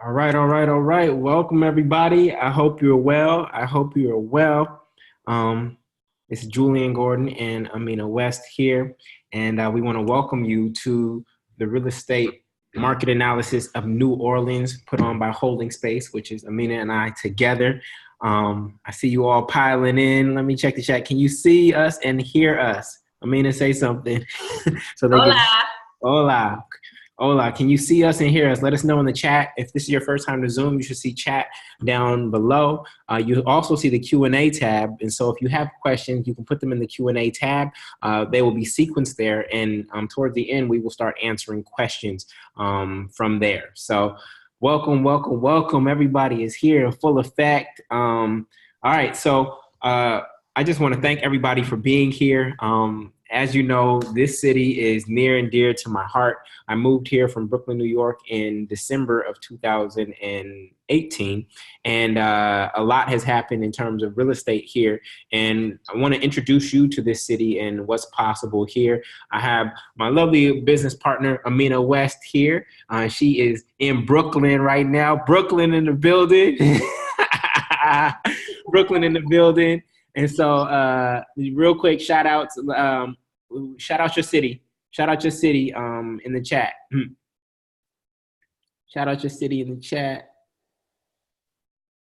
All right, all right, all right. Welcome, everybody. I hope you're well. I hope you're well. Um, it's Julian Gordon and Amina West here, and we want to welcome you to the real estate market analysis of New Orleans put on by Holding Space, which is Amina and I together. I see you all piling in. Let me check the chat. Can you see us and hear us? Amina, say something. So they Hola. Hola. Hola, can you see us and hear us? Let us know in the chat. If this is your first time to Zoom, you should see chat down below. You also see the Q&A tab. And so if you have questions, you can put them in the Q&A tab. They will be sequenced there. And toward the end, we will start answering questions from there. So welcome, welcome, welcome. Everybody is here in full effect. All right, so I just want to thank everybody for being here. As you know, this city is near and dear to my heart. I moved here from Brooklyn, New York in December of 2018, and a lot has happened in terms of real estate here. And I want to introduce you to this city and what's possible here. I have my lovely business partner, Amina West, here. She is in Brooklyn right now. Brooklyn in the building. Brooklyn in the building. And so, real quick, shout out your city. Shout out your city in the chat. Shout out your city in the chat.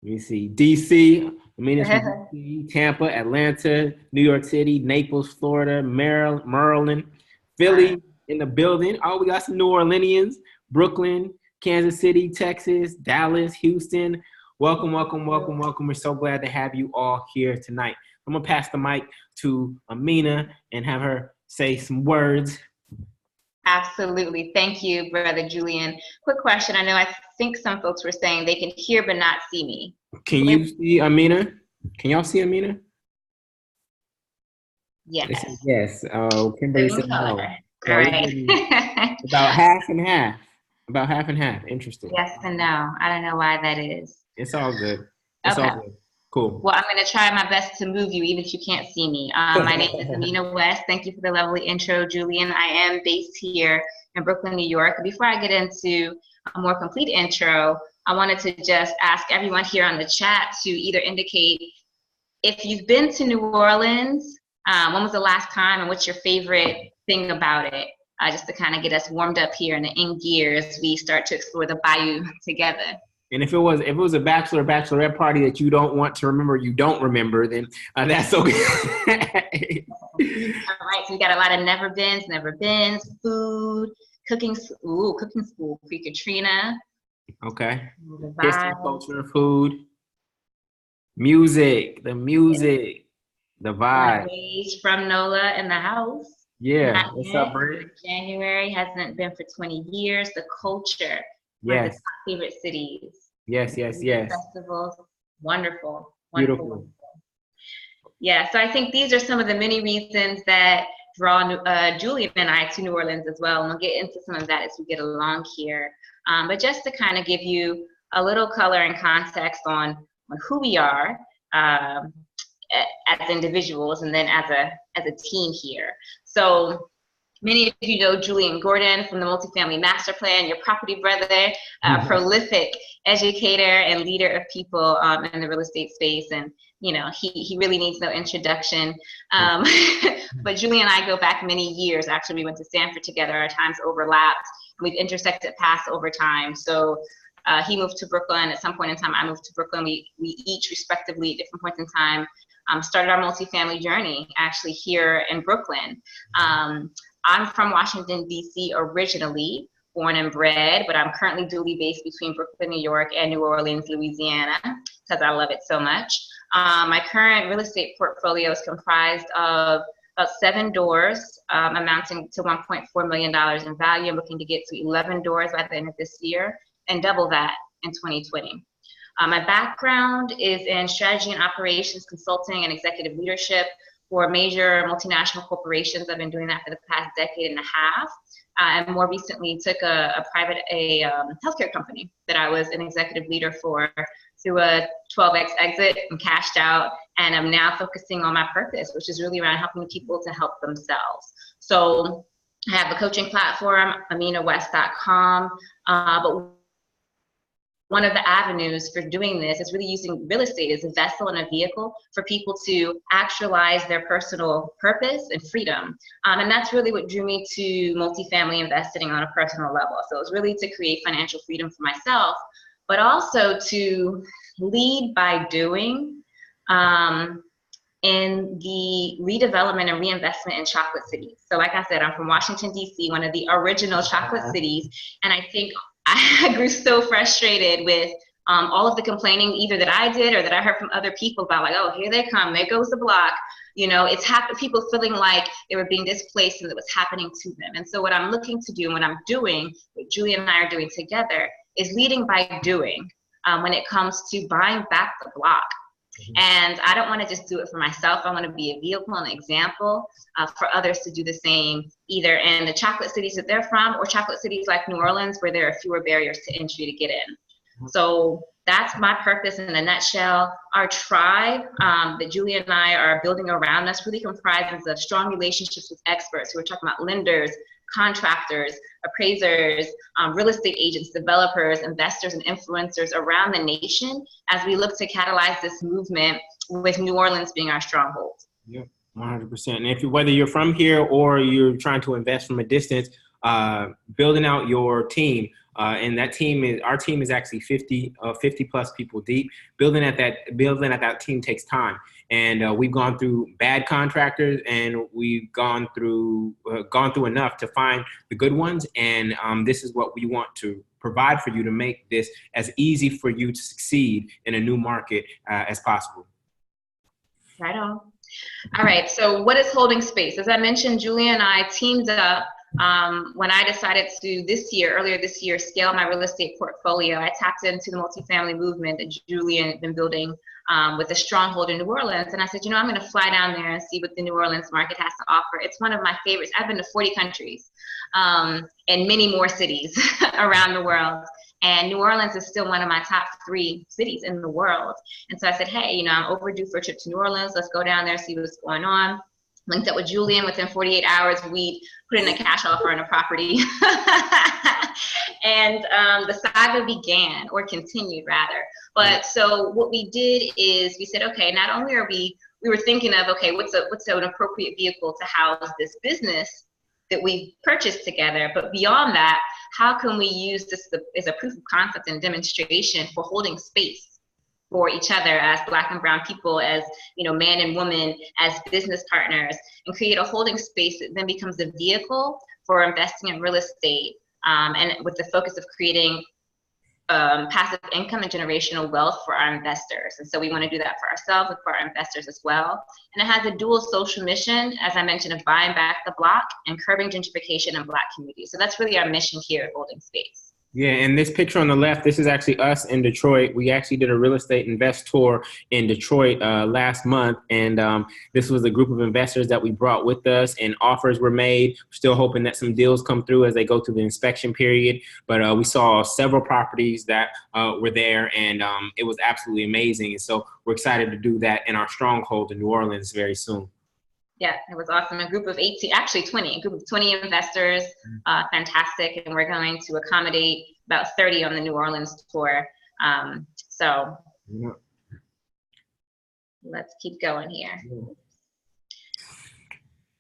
Let me see. DC, Amina's from DC, Tampa, Atlanta, New York City, Naples, Florida, Maryland, Philly in the building. Oh, we got some New Orleanians, Brooklyn, Kansas City, Texas, Dallas, Houston. Welcome, welcome, welcome, welcome. We're so glad to have you all here tonight. I'm gonna pass the mic to Amina and have her say some words. Absolutely. Thank you, Brother Julian. Quick question. I think some folks were saying they can hear but not see me. Can you see Amina? Can y'all see Amina? Yes. Yes. Kimberly said no. All right. About half and half. About half and half. Interesting. Yes and no. I don't know why that is. It's all good. It's all good. Cool. Well, I'm going to try my best to move you, even if you can't see me. My name is Amina West. Thank you for the lovely intro, Julian. I am based here in Brooklyn, New York. Before I get into a more complete intro, I wanted to just ask everyone here on the chat to either indicate if you've been to New Orleans, when was the last time, and what's your favorite thing about it? Just to kind of get us warmed up here and in gear as we start to explore the bayou together. And if it was a bachelor or bachelorette party that you don't want to remember, you don't remember, then that's okay. All right, so we got a lot of never beens, food, cooking school, pre-Katrina. Okay. History, culture, food, music, the vibe. From NOLA in the house. Yeah. What's up, Brent? January hasn't been for 20 years. The culture. Yes. One of the top favorite cities. Yes. Festivals. Wonderful. Beautiful. Yeah, so I think these are some of the many reasons that draw Julian and I to New Orleans as well. And we'll get into some of that as we get along here. But just to kind of give you a little color and context on who we are as individuals and then as a team here. So many of you know Julian Gordon from the Multifamily Master Plan, your property brother, prolific educator and leader of people in the real estate space. And, you know, he really needs no introduction. But Julian and I go back many years. Actually, we went to Stanford together. Our times overlapped. We've intersected paths over time. So he moved to Brooklyn. At some point in time, I moved to Brooklyn. We each respectively at different points in time started our multifamily journey actually here in Brooklyn. I'm from Washington, D.C. originally, born and bred, but I'm currently dually based between Brooklyn, New York, and New Orleans, Louisiana, because I love it so much. My current real estate portfolio is comprised of about 7 doors, amounting to $1.4 million in value. I'm looking to get to 11 doors by the end of this year and double that in 2020. My background is in strategy and operations consulting and executive leadership for major multinational corporations. I've been doing that for the past decade and a half. And more recently took a healthcare company that I was an executive leader for through a 12x exit and cashed out. And I'm now focusing on my purpose, which is really around helping people to help themselves. So I have a coaching platform, AminaWest.com. But one of the avenues for doing this is really using real estate as a vessel and a vehicle for people to actualize their personal purpose and freedom. And that's really what drew me to multifamily investing on a personal level. So it was really to create financial freedom for myself, but also to lead by doing in the redevelopment and reinvestment in chocolate cities. So like I said, I'm from Washington, D.C., one of the original chocolate cities. And I think I grew so frustrated with all of the complaining either that I did or that I heard from other people about, like, oh, here they come, there goes the block. You know, it's people feeling like they were being displaced and it was happening to them. And so what I'm looking to do and what I'm doing, what Julie and I are doing together, is leading by doing when it comes to buying back the block. And I don't want to just do it for myself. I want to be a vehicle and an example for others to do the same, either in the chocolate cities that they're from or chocolate cities like New Orleans, where there are fewer barriers to entry to get in. So that's my purpose in a nutshell. Our tribe that Julia and I are building around us really comprises of strong relationships with experts who are talking about lenders, contractors, appraisers, real estate agents, developers, investors, and influencers around the nation as we look to catalyze this movement, with New Orleans being our stronghold. Yeah, 100%. And whether you're from here or you're trying to invest from a distance, building out your team, and our team is actually 50 plus people deep. Building at that team takes time. And we've gone through bad contractors, and we've gone through enough to find the good ones. And this is what we want to provide for you to make this as easy for you to succeed in a new market as possible. Right on. All right. So what is holding space? As I mentioned, Julia and I teamed up when I decided to earlier this year, scale my real estate portfolio. I tapped into the multifamily movement that Julia had been building with a stronghold in New Orleans. And I said, I'm going to fly down there and see what the New Orleans market has to offer. It's one of my favorites. I've been to 40 countries and many more cities around the world. And New Orleans is still one of my top 3 cities in the world. And so I said, hey, I'm overdue for a trip to New Orleans. Let's go down there, see what's going on. Linked up with Julian. Within 48 hours, we put in a cash offer on a property. And the saga began, or continued rather. But so what we did is we said, okay, not only are we were thinking of, okay, what's an appropriate vehicle to house this business that we purchased together, but beyond that, how can we use this as a proof of concept and demonstration for holding space for each other as Black and brown people, as man and woman, as business partners, and create a holding space that then becomes a vehicle for investing in real estate, and with the focus of creating passive income and generational wealth for our investors. And so we want to do that for ourselves and for our investors as well. And it has a dual social mission, as I mentioned, of buying back the block and curbing gentrification in Black communities. So that's really our mission here at Holding Space. Yeah, and this picture on the left, this is actually us in Detroit. We actually did a real estate invest tour in Detroit last month, and this was a group of investors that we brought with us, and offers were made. We're still hoping that some deals come through as they go through the inspection period, but we saw several properties that were there, and it was absolutely amazing. And so we're excited to do that in our stronghold in New Orleans very soon. Yeah, it was awesome. A group of 20 investors, fantastic. And we're going to accommodate about 30 on the New Orleans tour. So let's keep going here.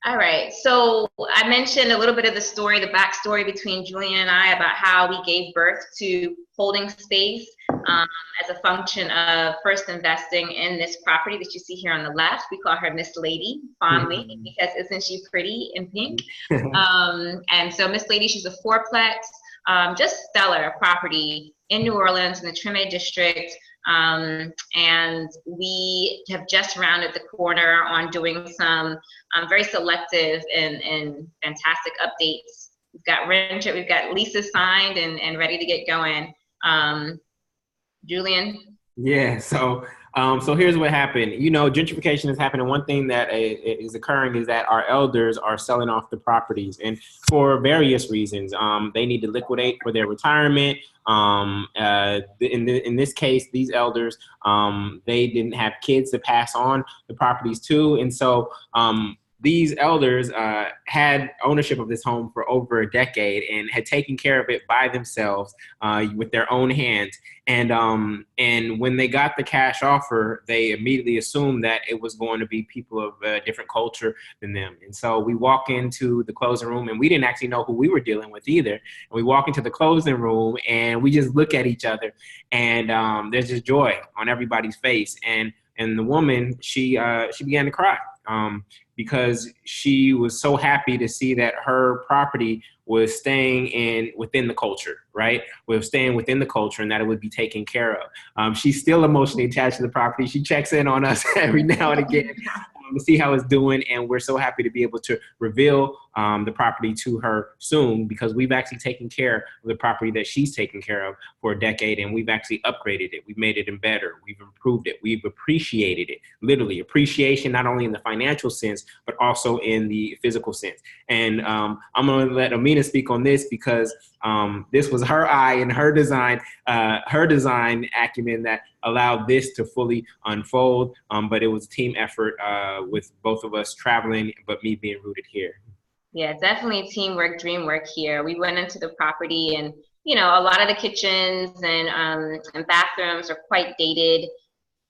All right, so I mentioned a little bit of the backstory between Julian and I about how we gave birth to Holding Space as a function of first investing in this property that you see here on the left. We call her Miss Lady fondly, because isn't she pretty in pink? And so Miss Lady, she's a 4-plex, just stellar property in New Orleans in the Treme district. And we have just rounded the corner on doing some very selective and fantastic updates. We've got leases signed and ready to get going. Julian? Yeah, so here's what happened. Gentrification is happening. One thing that is occurring is that our elders are selling off the properties, and for various reasons. They need to liquidate for their retirement. In this case, these elders, they didn't have kids to pass on the properties to, and so these elders had ownership of this home for over a decade and had taken care of it by themselves with their own hands. And when they got the cash offer, they immediately assumed that it was going to be people of a different culture than them. And so we walk into the closing room, and we didn't actually know who we were dealing with either. And we walk into the closing room, and we just look at each other, and there's just joy on everybody's face. And the woman, she began to cry because she was so happy to see that her property was staying within the culture, right? Was staying within the culture, and that it would be taken care of. She's still emotionally attached to the property. She checks in on us every now and again to see how it's doing, and we're so happy to be able to reveal the property to her soon, because we've actually taken care of the property that she's taken care of for a decade, and we've actually upgraded it. We've made it better. We've improved it. We've appreciated it. Literally, appreciation not only in the financial sense, but also in the physical sense. And I'm going to let Amina speak on this, because this was her eye and her design acumen that allowed this to fully unfold. But it was a team effort with both of us traveling, but me being rooted here. Yeah, definitely teamwork, dream work here. We went into the property, and a lot of the kitchens and bathrooms are quite dated,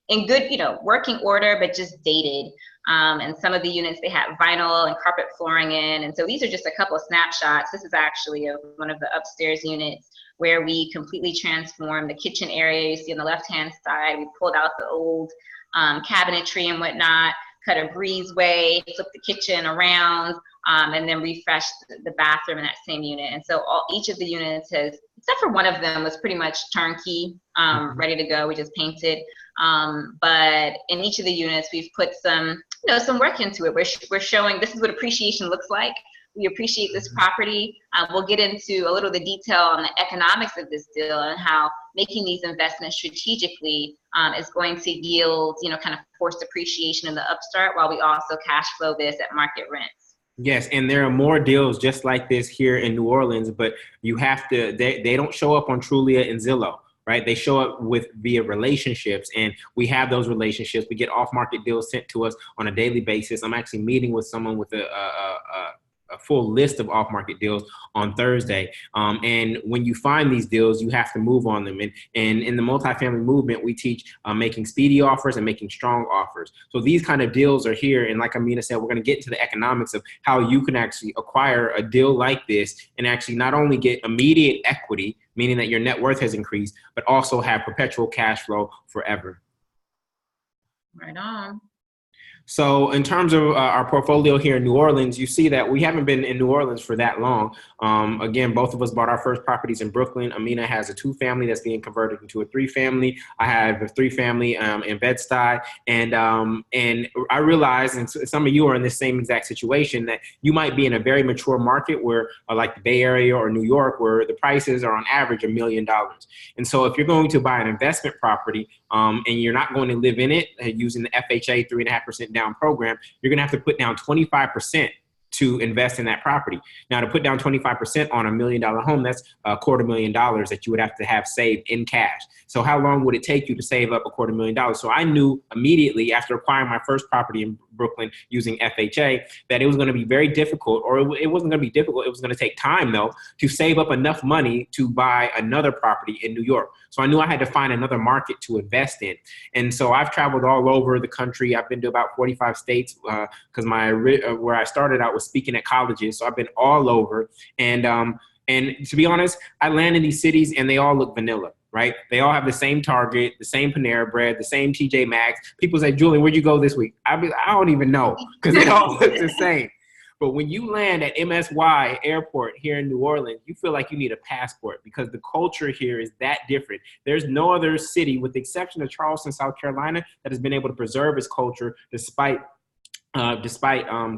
in good, working order, but just dated. And some of the units, they have vinyl and carpet flooring in. And so these are just a couple of snapshots. This is actually one of the upstairs units where we completely transformed the kitchen area. You see on the left-hand side, we pulled out the old cabinetry and whatnot, cut a breezeway, flipped the kitchen around, and then refreshed the bathroom in that same unit. And so each of the units has, except for one of them, was pretty much turnkey, ready to go. We just painted. But in each of the units, we've put some work into it. We're showing this is what appreciation looks like. We appreciate this property. We'll get into a little of the detail on the economics of this deal and how making these investments strategically is going to yield, kind of forced appreciation in the upstart, while we also cash flow this at market rents. Yes, and there are more deals just like this here in New Orleans, but you have to, they don't show up on Trulia and Zillow, right? They show up via relationships, and we have those relationships. We get off-market deals sent to us on a daily basis. I'm actually meeting with someone with a full list of off-market deals on Thursday. And when you find these deals, you have to move on them. And in the multifamily movement, we teach making speedy offers and making strong offers. So these kind of deals are here. And like Amina said, we're going to get into the economics of how you can actually acquire a deal like this and actually not only get immediate equity, meaning that your net worth has increased, but also have perpetual cash flow forever. Right on. So in terms of our portfolio here in New Orleans, you see that we haven't been in New Orleans for that long. Again, both of us bought our first properties in Brooklyn. Amina has a 2-family that's being converted into a 3-family. I have a 3-family in Bed-Stuy. And I realize, and some of you are in the same exact situation, that you might be in a very mature market where like the Bay Area or New York, where the prices are on average $1 million. And so if you're going to buy an investment property and you're not going to live in it using the FHA 3.5% down program, you're going to have to put down 25% to invest in that property. Now, to put down 25% on $1 million home, that's $250,000 that you would have to have saved in cash. So how long would it take you to save up $250,000? So I knew immediately after acquiring my first property in Brooklyn using FHA that it was going to be very difficult, or it wasn't going to be difficult. It was going to take time, though, to save up enough money to buy another property in New York. So I knew I had to find another market to invest in. And so I've traveled all over the country. I've been to about 45 states because where I started out was speaking at colleges. So I've been all over. And to be honest, I land in these cities and they all look vanilla. Right? They all have the same Target, the same Panera Bread, the same TJ Maxx. People say, Julian, where'd you go this week? I don't even know, because they all look the same. But when you land at MSY Airport here in New Orleans, you feel like you need a passport, because the culture here is that different. There's no other city, with the exception of Charleston, South Carolina, that has been able to preserve its culture despite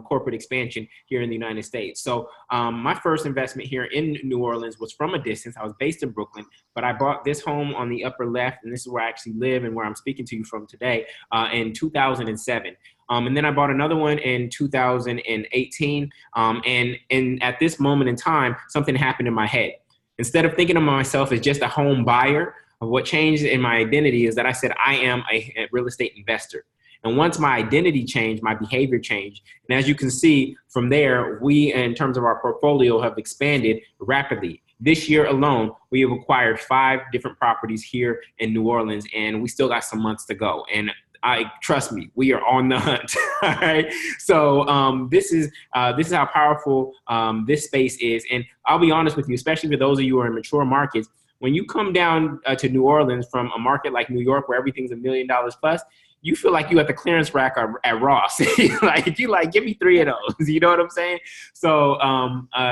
corporate expansion here in the United States. So my first investment here in New Orleans was from a distance. I was based in Brooklyn, but I bought this home on the upper left, and this is where I actually live and where I'm speaking to you from today, in 2007. And then I bought another one in 2018. And at this moment in time, something happened in my head. Instead of thinking of myself as just a home buyer, what changed in my identity is that I said, I am a real estate investor. And once my identity changed, my behavior changed. And as you can see from there, we, in terms of our portfolio, have expanded rapidly. This year alone, we have acquired 5 different properties here in New Orleans, and we still got some months to go. And trust me, we are on the hunt. All right. So this is how powerful this space is. And I'll be honest with you, especially for those of you who are in mature markets, when you come down to New Orleans from a market like New York, where everything's $1 million plus, you feel like you at the clearance rack at Ross. you like, give me 3 of those. You know what I'm saying? So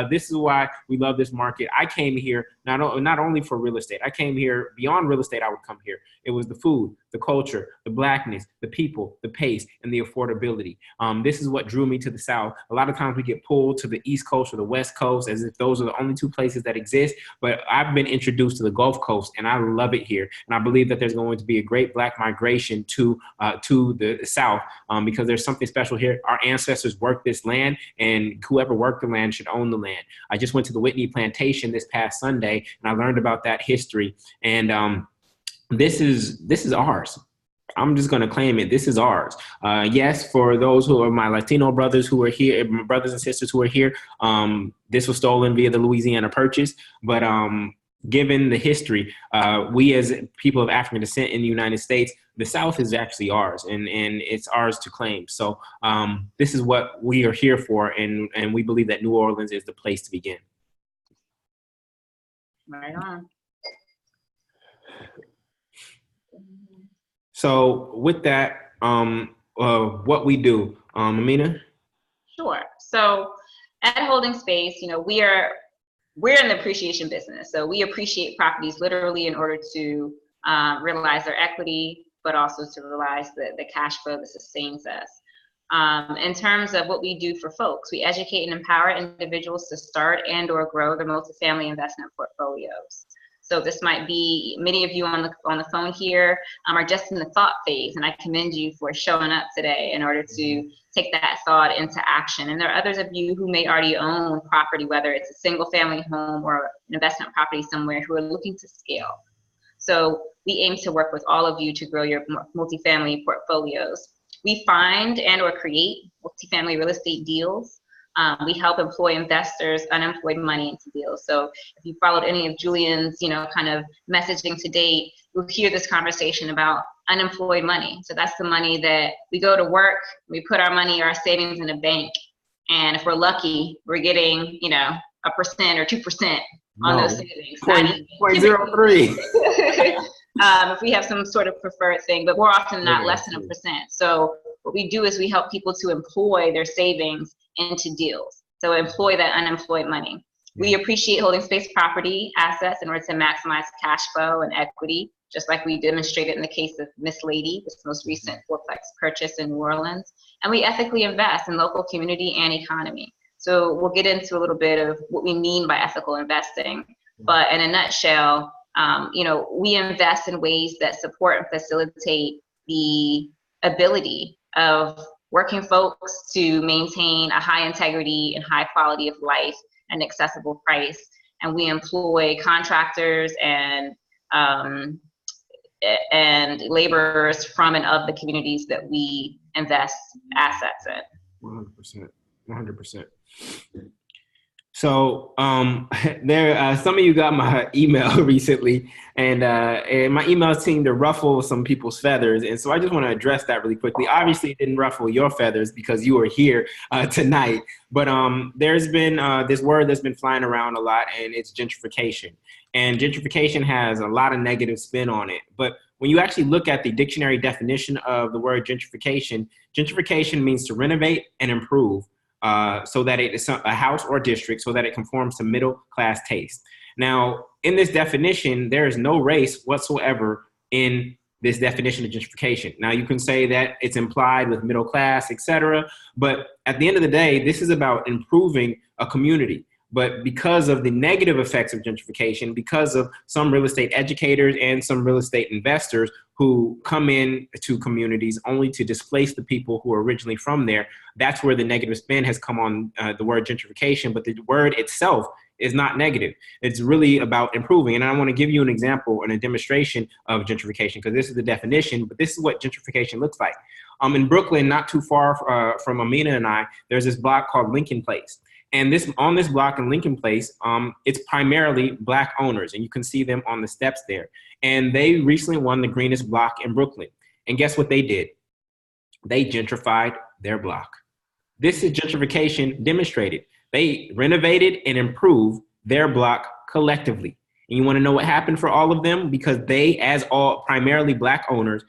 this is why we love this market. I came here not only for real estate. I came here beyond real estate. I would come here. It was the food, the culture, the blackness, the people, the pace, and the affordability. This is what drew me to the South. A lot of times we get pulled to the East Coast or the West Coast as if those are the only 2 places that exist. But I've been introduced to the Gulf Coast, and I love it here. And I believe that there's going to be a great Black migration to the South because there's something special here. Our ancestors worked this land, and whoever worked the land should own the land. I just went to the Whitney Plantation this past Sunday, and I learned about that history. And this is ours. I'm just going to claim it. This is ours. Yes, for those who are my Latino brothers who are here, my brothers and sisters who are here, this was stolen via the Louisiana Purchase. But given the history, we as people of African descent in the United States, the South is actually ours, and it's ours to claim. So this is what we are here for, and we believe that New Orleans is the place to begin. Right on. So with that, what we do, Amina? Sure. So at Holding Space, we're in the appreciation business. So we appreciate properties literally in order to realize their equity, but also to realize the cash flow that sustains us. In terms of what we do for folks, we educate and empower individuals to start and or grow their multifamily investment portfolios. So this might be, many of you on the phone here are just in the thought phase, and I commend you for showing up today in order to take that thought into action. And there are others of you who may already own property, whether it's a single family home or an investment property somewhere, who are looking to scale. So we aim to work with all of you to grow your multifamily portfolios. We find and or create multifamily real estate deals. We help employ investors, unemployed money into deals. So if you followed any of Julian's, kind of messaging to date, you'll hear this conversation about unemployed money. So that's the money that we go to work, we put our money, our savings in a bank. And if we're lucky, we're getting, 1% or 2% on those savings. 0.03. If we have some sort of preferred thing, but more often than not, less than 1%. So what we do is we help people to employ their savings into deals. So employ that unemployed money. We appreciate Holding Space property assets in order to maximize cash flow and equity, just like we demonstrated in the case of Miss Lady, this most recent fourplex purchase in New Orleans. And we ethically invest in local community and economy. So we'll get into a little bit of what we mean by ethical investing. But in a nutshell, we invest in ways that support and facilitate the ability of working folks to maintain a high integrity and high quality of life at an accessible price. And we employ contractors and laborers from and of the communities that we invest assets in. 100%. So there, some of you got my email recently, and my email seemed to ruffle some people's feathers, and so I just want to address that really quickly. Obviously, it didn't ruffle your feathers because you were here tonight, but there's been this word that's been flying around a lot, and it's gentrification. And gentrification has a lot of negative spin on it, but when you actually look at the dictionary definition of the word gentrification, gentrification means to renovate and improve. So that it is a house or district so that it conforms to middle class taste. Now, in this definition, there is no race whatsoever in this definition of gentrification. Now, you can say that it's implied with middle class, etc. But at the end of the day, this is about improving a community. But because of the negative effects of gentrification, because of some real estate educators and some real estate investors who come in to communities only to displace the people who are originally from there, that's where the negative spin has come on the word gentrification. But the word itself is not negative. It's really about improving. And I want to give you an example and a demonstration of gentrification, because this is the definition, but this is what gentrification looks like. In Brooklyn, not too far from Amina and I, there's this block called Lincoln Place. And on this block in Lincoln Place, it's primarily Black owners, and you can see them on the steps there. And they recently won the greenest block in Brooklyn. And guess what they did? They gentrified their block. This is gentrification demonstrated. They renovated and improved their block collectively. And you want to know what happened for all of them? Because they, as all primarily Black owners,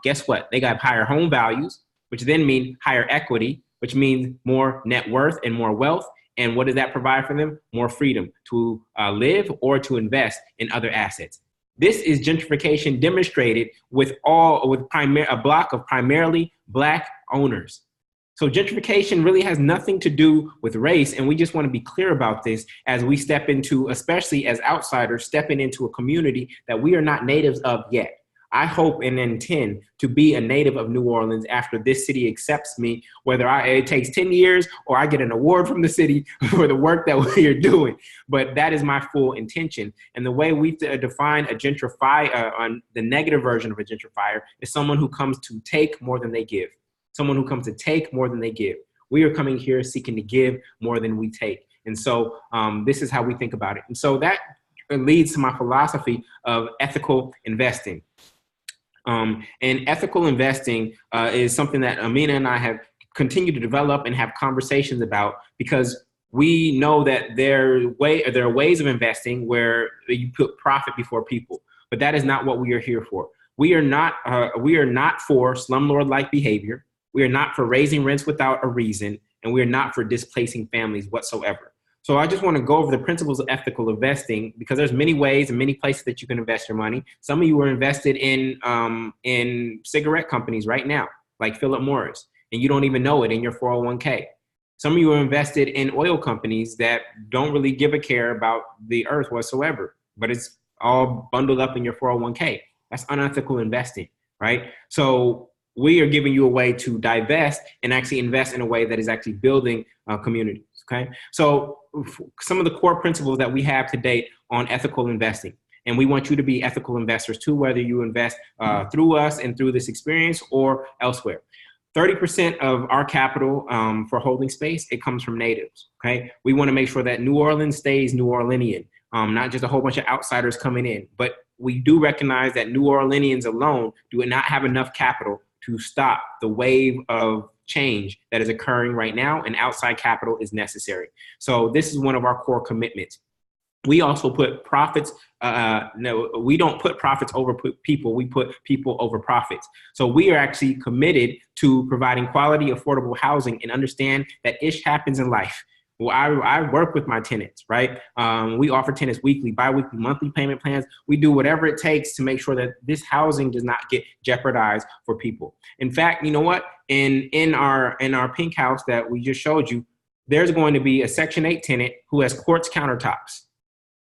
guess what? They got higher home values, which then mean higher equity, which means more net worth and more wealth. And what does that provide for them? More freedom to live or to invest in other assets. This is gentrification demonstrated with a block of primarily Black owners. So gentrification really has nothing to do with race, and we just want to be clear about this as we step into, especially as outsiders, stepping into a community that we are not natives of yet. I hope and intend to be a native of New Orleans after this city accepts me, whether it takes 10 years or I get an award from the city for the work that we are doing. But that is my full intention. And the way we define a gentrifier, on the negative version of a gentrifier, is someone who comes to take more than they give. Someone who comes to take more than they give. We are coming here seeking to give more than we take. And so this is how we think about it. And so that leads to my philosophy of ethical investing. And ethical investing is something that Amina and I have continued to develop and have conversations about, because we know that there are ways of investing where you put profit before people, but that is not what we are here for. We are not for slumlord-like behavior. We are not for raising rents without a reason, and we are not for displacing families whatsoever. So I just want to go over the principles of ethical investing, because there's many ways and many places that you can invest your money. Some of you are invested in cigarette companies right now, like Philip Morris, and you don't even know it in your 401k. Some of you are invested in oil companies that don't really give a care about the earth whatsoever, but it's all bundled up in your 401k. That's unethical investing, right? So we are giving you a way to divest and actually invest in a way that is actually building communities, okay? So some of the core principles that we have to date on ethical investing, and we want you to be ethical investors too, whether you invest through us and through this experience or elsewhere. 30% of our capital for holding space, it comes from natives, okay? We want to make sure that New Orleans stays New Orleanian, not just a whole bunch of outsiders coming in, but we do recognize that New Orleanians alone do not have enough capital to stop the wave of change that is occurring right now, and outside capital is necessary. So this is one of our core commitments. We also put profits, no, we don't put profits over people, we put people over profits. So we are actually committed to providing quality, affordable housing, and understand that ish happens in life. Well, I work with my tenants, right? We offer tenants weekly, bi-weekly, monthly payment plans. We do whatever it takes to make sure that this housing does not get jeopardized for people. In fact, you know what? In our pink house that we just showed you, there's going to be a Section 8 tenant who has quartz countertops.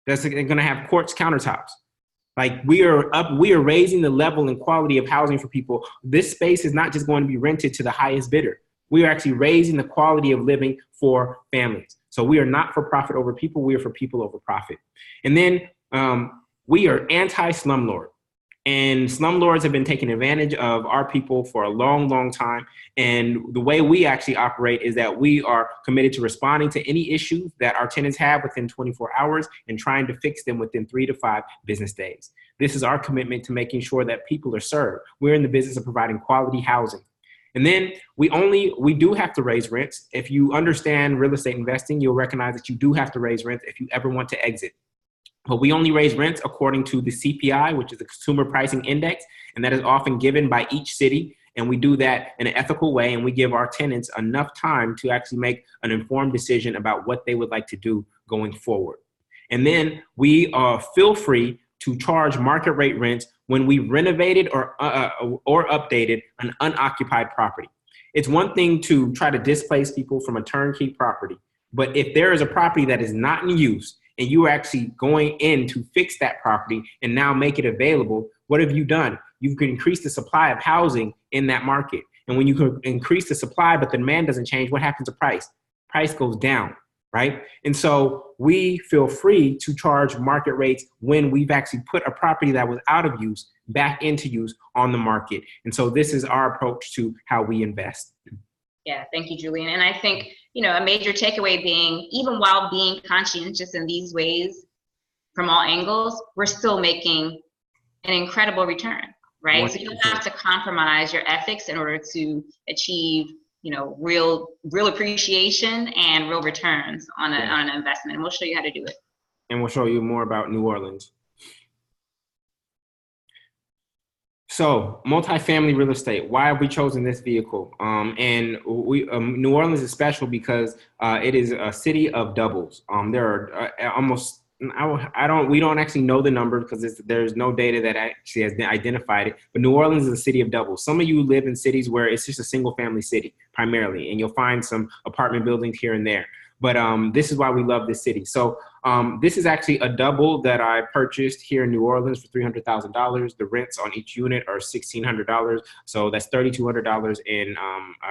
That's going to have quartz countertops. Like we are raising the level and quality of housing for people. This space is not just going to be rented to the highest bidder. We are actually raising the quality of living for families. So we are not for profit over people. We are for people over profit. And then we are anti-slumlord. And slumlords have been taking advantage of our people for a long, long time. And the way we actually operate is that we are committed to responding to any issues that our tenants have within 24 hours and trying to fix them within 3 to 5 business days. This is our commitment to making sure that people are served. We're in the business of providing quality housing. And then we do have to raise rents. If you understand real estate investing, you'll recognize that you do have to raise rents if you ever want to exit. But we only raise rents according to the CPI, which is the Consumer Pricing Index, and that is often given by each city. And we do that in an ethical way, and we give our tenants enough time to actually make an informed decision about what they would like to do going forward. And then we feel free to charge market rate rents when we renovated or updated an unoccupied property. It's one thing to try to displace people from a turnkey property, but if there is a property that is not in use and you are actually going in to fix that property and now make it available, what have you done? You can increase the supply of housing in that market. And when you can increase the supply, but the demand doesn't change, what happens to price? Price goes down. right? And so we feel free to charge market rates when we've actually put a property that was out of use back into use on the market. And so this is our approach to how we invest. Yeah, thank you, Julian. And I think, a major takeaway being, even while being conscientious in these ways from all angles, we're still making an incredible return, right? 100%. So you don't have to compromise your ethics in order to achieve, real appreciation and real returns on an investment. And we'll show you how to do it. And we'll show you more about New Orleans. So, multifamily real estate. Why have we chosen this vehicle? And New Orleans is special because it is a city of doubles. There are almost, we don't actually know the number because there's no data that actually has identified it. But New Orleans is a city of doubles. Some of you live in cities where it's just a single family city primarily, and you'll find some apartment buildings here and there. But this is why we love this city. So this is actually a double that I purchased here in New Orleans for $300,000. The rents on each unit are $1,600. So that's $3,200 in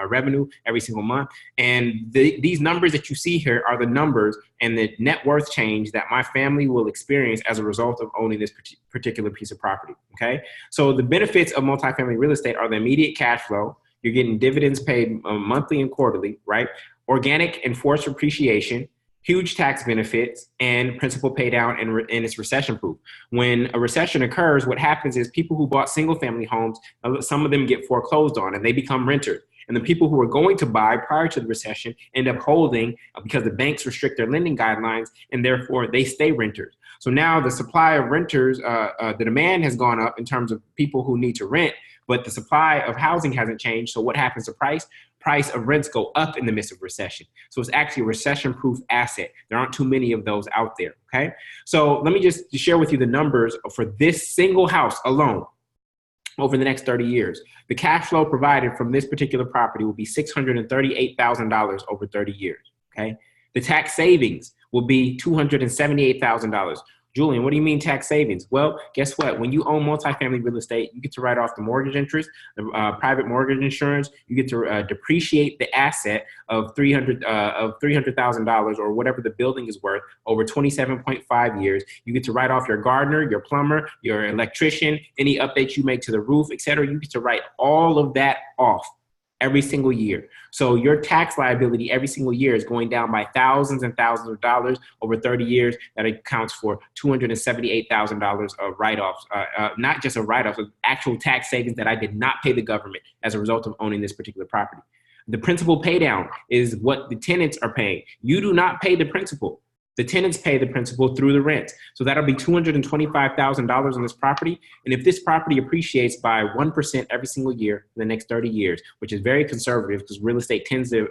revenue every single month. And these numbers that you see here are the numbers and the net worth change that my family will experience as a result of owning this particular piece of property, okay? So the benefits of multifamily real estate are the immediate cash flow. You're getting dividends paid monthly and quarterly, right? Organic and forced appreciation, huge tax benefits, and principal pay down, and it's recession proof. When a recession occurs, what happens is people who bought single family homes, some of them get foreclosed on and they become renters. And the people who are going to buy prior to the recession end up holding because the banks restrict their lending guidelines, and therefore they stay renters. So now the supply of renters, the demand has gone up in terms of people who need to rent, but the supply of housing hasn't changed. So what happens to price? Price of rents go up in the midst of recession. So it's actually a recession-proof asset. There aren't too many of those out there, okay? So let me just share with you the numbers for this single house alone over the next 30 years. The cash flow provided from this particular property will be $638,000 over 30 years, okay? The tax savings will be $278,000. Julian, what do you mean tax savings? Well, guess what? When you own multifamily real estate, you get to write off the mortgage interest, the private mortgage insurance. You get to depreciate the asset of $300,000 or whatever the building is worth over 27.5 years. You get to write off your gardener, your plumber, your electrician, any updates you make to the roof, et cetera. You get to write all of that off every single year. So your tax liability every single year is going down by thousands and thousands of dollars over 30 years. That accounts for $278,000 of write-offs, not just a write-off, of actual tax savings that I did not pay the government as a result of owning this particular property. The principal pay down is what the tenants are paying. You do not pay the principal. The tenants pay the principal through the rent. So that'll be $225,000 on this property. And if this property appreciates by 1% every single year for the next 30 years, which is very conservative because real estate tends to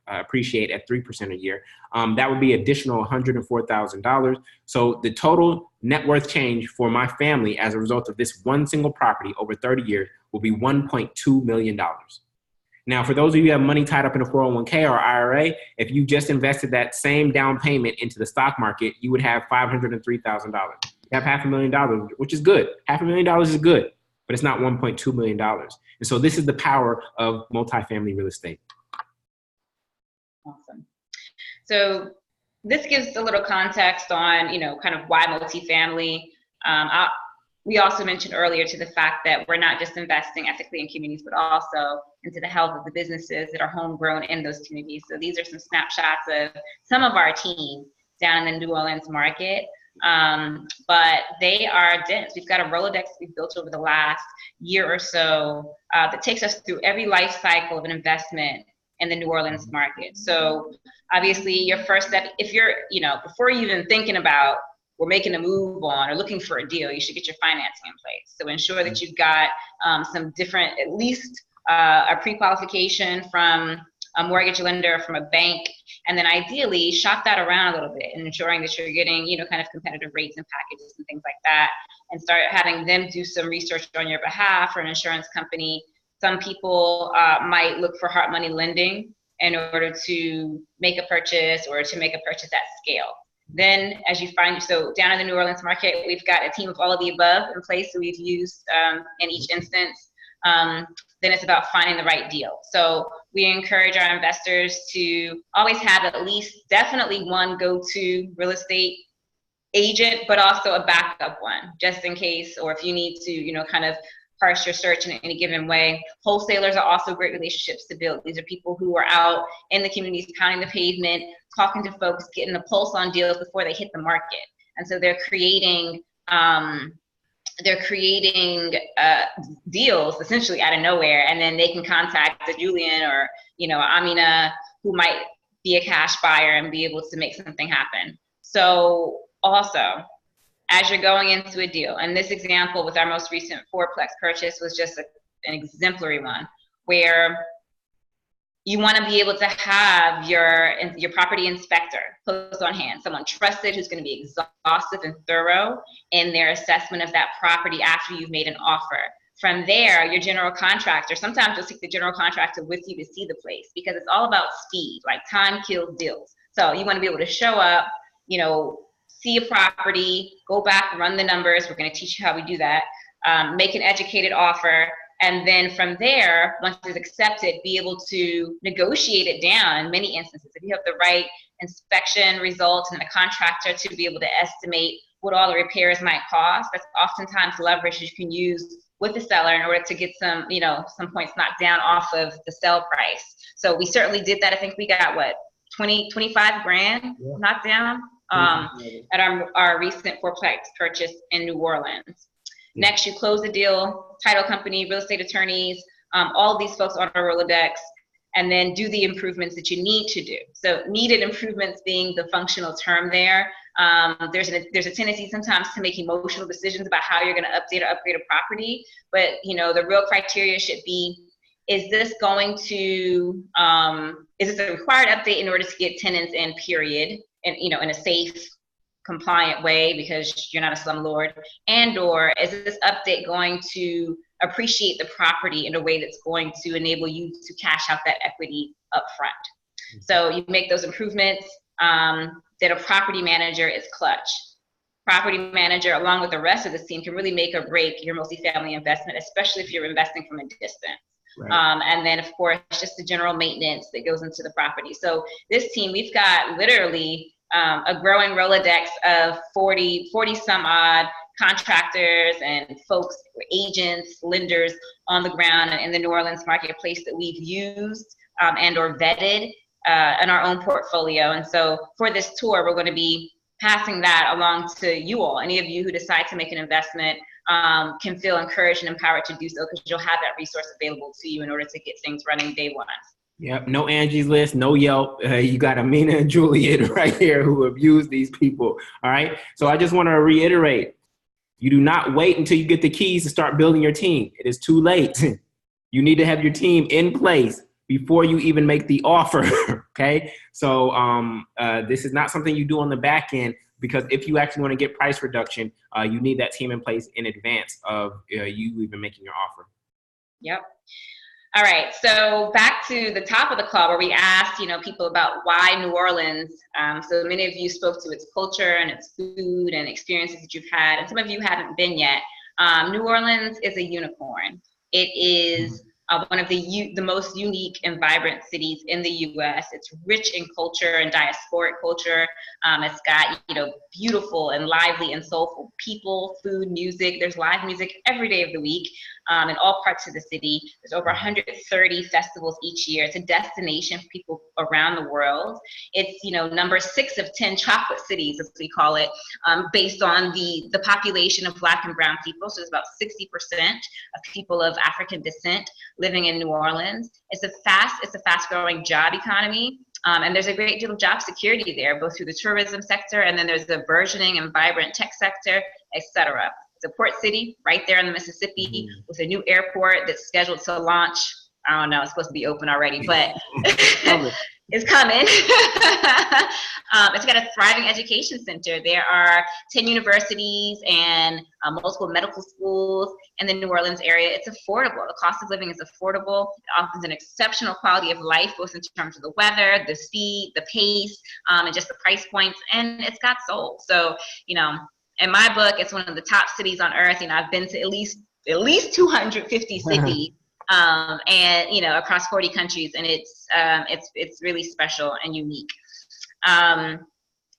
appreciate at 3% a year, that would be additional $104,000. So the total net worth change for my family as a result of this one single property over 30 years will be $1.2 million. Now, for those of you who have money tied up in a 401k or IRA, if you just invested that same down payment into the stock market, you would have $503,000. You have $500,000, which is good. $500,000 is good, but it's not $1.2 million. And so this is the power of multifamily real estate. Awesome. So this gives a little context on, kind of why multifamily. We also mentioned earlier to the fact that we're not just investing ethically in communities, but also into the health of the businesses that are homegrown in those communities. So these are some snapshots of some of our team down in the New Orleans market, but they are dense. We've got a Rolodex we've built over the last year or so that takes us through every life cycle of an investment in the New Orleans market. So obviously your first step, if you're, before you even thinking about we're making a move on or looking for a deal, you should get your financing in place. So ensure that you've got some different, at least a pre-qualification from a mortgage lender, from a bank, and then ideally shop that around a little bit and ensuring that you're getting, kind of competitive rates and packages and things like that, and start having them do some research on your behalf or an insurance company. Some people might look for hard money lending in order to make a purchase or to make a purchase at scale. Then as you find, so down in the New Orleans market, we've got a team of all of the above in place. So we've used in each instance then it's about finding the right deal. So we encourage our investors to always have at least definitely one go-to real estate agent, but also a backup one, just in case, or if you need to, you know, kind of parse your search in any given way. Wholesalers are also great relationships to build. These are people who are out in the communities, pounding the pavement, talking to folks, getting a pulse on deals before they hit the market. And so they're creating deals essentially out of nowhere, and then they can contact a Julian or, you know, Amina, who might be a cash buyer and be able to make something happen. So also, as you're going into a deal, and this example with our most recent fourplex purchase was just an exemplary one, where you want to be able to have your property inspector close on hand, someone trusted who's going to be exhaustive and thorough in their assessment of that property after you've made an offer. From there, your general contractor, sometimes you'll take the general contractor with you to see the place, because it's all about speed, like time kills deals. So you want to be able to show up, you know, see a property, go back, run the numbers. We're going to teach you how we do that. Make an educated offer. And then from there, once it's accepted, be able to negotiate it down in many instances. If you have the right inspection results and a contractor to be able to estimate what all the repairs might cost, that's oftentimes leverage you can use with the seller in order to get some, you know, some points knocked down off of the sell price. So we certainly did that. I think we got what, 25 grand knocked down at our recent fourplex purchase in New Orleans. Next, you close the deal, title company, real estate attorneys, all of these folks on our Rolodex, and then do the improvements that you need to do. So needed improvements being the functional term there. There's a tendency sometimes to make emotional decisions about how you're going to update or upgrade a property, but you know, the real criteria should be, is this going to, is this a required update in order to get tenants in, period, and you know, in a safe, compliant way, because you're not a slumlord, and or is this update going to appreciate the property in a way that's going to enable you to cash out that equity up front. So you make those improvements. That a property manager is clutch. Property manager, along with the rest of the team, can really make or break your multifamily investment, especially if you're investing from a distance. Right. And then, of course, just the general maintenance that goes into the property. So this team, we've got literally a growing Rolodex of 40 some odd contractors and folks, agents, lenders on the ground in the New Orleans marketplace that we've used and or vetted in our own portfolio. And so for this tour, we're going to be passing that along to you all. Any of you who decide to make an investment can feel encouraged and empowered to do so, because you'll have that resource available to you in order to get things running day one. Yep, no Angie's List, no Yelp. You got Amina and Julian right here who have used these people, all right? So I just want to reiterate, you do not wait until you get the keys to start building your team. It is too late. You need to have your team in place before you even make the offer, okay? So this is not something you do on the back end, because if you actually want to get price reduction, you need that team in place in advance of you even making your offer. Yep. All right, so back to the top of the call where we asked, you know, people about why New Orleans. So many of you spoke to its culture and its food and experiences that you've had, and some of you haven't been yet. New Orleans is a unicorn. It is one of the most unique and vibrant cities in the U.S. It's rich in culture and diasporic culture. It's got, you know, beautiful and lively and soulful people, food, music. There's live music every day of the week in all parts of the city. There's over 130 festivals each year. It's a destination for people around the world. It's, you know, number 6 of 10 chocolate cities, as we call it, based on the population of Black and brown people. So there's about 60% of people of African descent living in New Orleans. It's a fast growing job economy. And there's a great deal of job security there, both through the tourism sector, and then there's a burgeoning and vibrant tech sector, et cetera. It's a port city right there in the Mississippi with a new airport that's scheduled to launch. I don't know, it's supposed to be open already, but it's coming. It's got a thriving education center. There are 10 universities and multiple medical schools in the New Orleans area. It's affordable. The cost of living is affordable. It offers an exceptional quality of life, both in terms of the weather, the speed, the pace, and just the price points. And it's got soul. So, you know, in my book, it's one of the top cities on earth. You know, I've been to at least at least 250 cities, and across 40 countries, and it's really special and unique.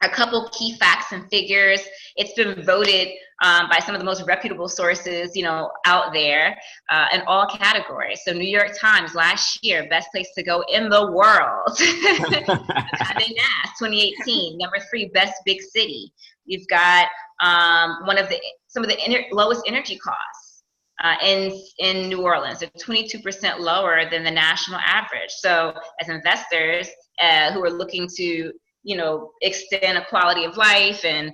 A couple key facts and figures. It's been voted by some of the most reputable sources, out there in all categories. So New York Times last year, best place to go in the world. Condé Nast, 2018, number 3, best big city. You've got some of the lowest energy costs in New Orleans. They're 22% lower than the national average. So as investors who are looking to extend a quality of life and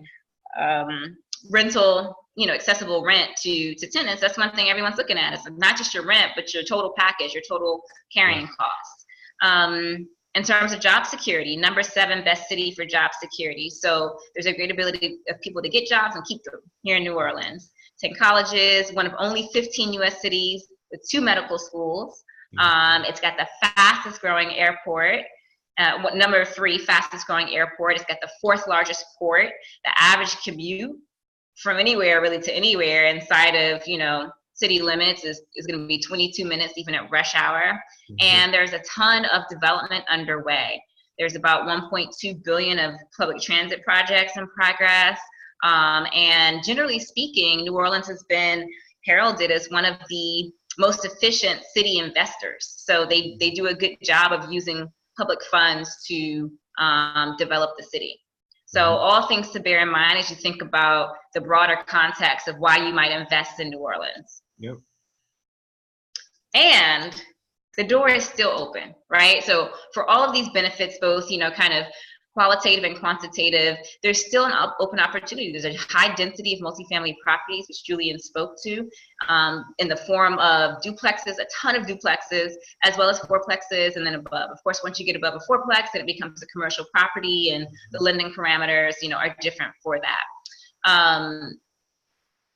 rental, accessible rent to tenants, that's one thing everyone's looking at. It's not just your rent, but your total package, your total carrying costs. In terms of job security, number 7 best city for job security. So there's a great ability of people to get jobs and keep them here in New Orleans. 10 colleges, one of only 15 U.S. cities with 2 medical schools. It's got the fastest growing airport. Number 3 fastest growing airport. It's got the 4th largest port. The average commute from anywhere really to anywhere inside of city limits is going to be 22 minutes even at rush hour. And there's a ton of development underway. There's about 1.2 billion of public transit projects in progress. And generally speaking, New Orleans has been heralded as one of the most efficient city investors. So they do a good job of using public funds to develop the city. So all things to bear in mind as you think about the broader context of why you might invest in New Orleans. Yep. And the door is still open, right? So for all of these benefits, both, kind of qualitative and quantitative, there's still an open opportunity. There's a high density of multifamily properties, which Julian spoke to, in the form of duplexes, a ton of duplexes, as well as fourplexes and then above. Of course, once you get above a fourplex, then it becomes a commercial property, and the lending parameters, are different for that.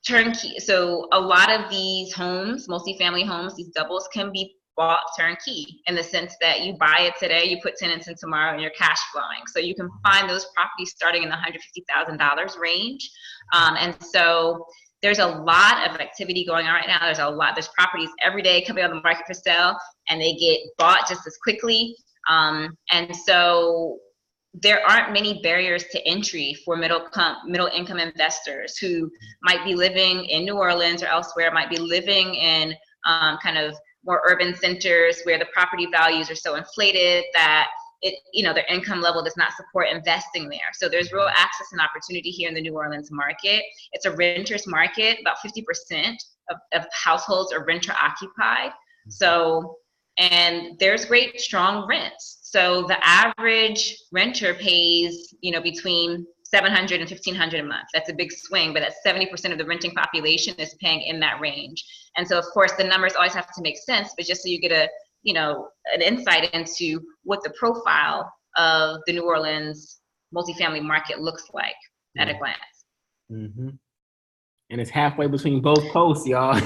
Turnkey. So a lot of these homes, multifamily homes, these doubles can be bought turnkey in the sense that you buy it today, you put tenants in tomorrow, and you're cash flowing. So you can find those properties starting in the $150,000 range. And so there's a lot of activity going on right now. There's properties every day coming on the market for sale, and they get bought just as quickly. And so there aren't many barriers to entry for middle income investors who might be living in New Orleans or elsewhere, might be living in kind of more urban centers where the property values are so inflated that their income level does not support investing there. So there's real access and opportunity here in the New Orleans market. It's a renter's market. About 50% of households are renter occupied. So, and there's great strong rents. So the average renter pays, between $700 and $1,500 a month. That's a big swing, but that's 70% of the renting population is paying in that range. And so, of course, the numbers always have to make sense, but just so you get an insight into what the profile of the New Orleans multifamily market looks like at a glance. Mm-hmm. And it's halfway between both coasts, y'all.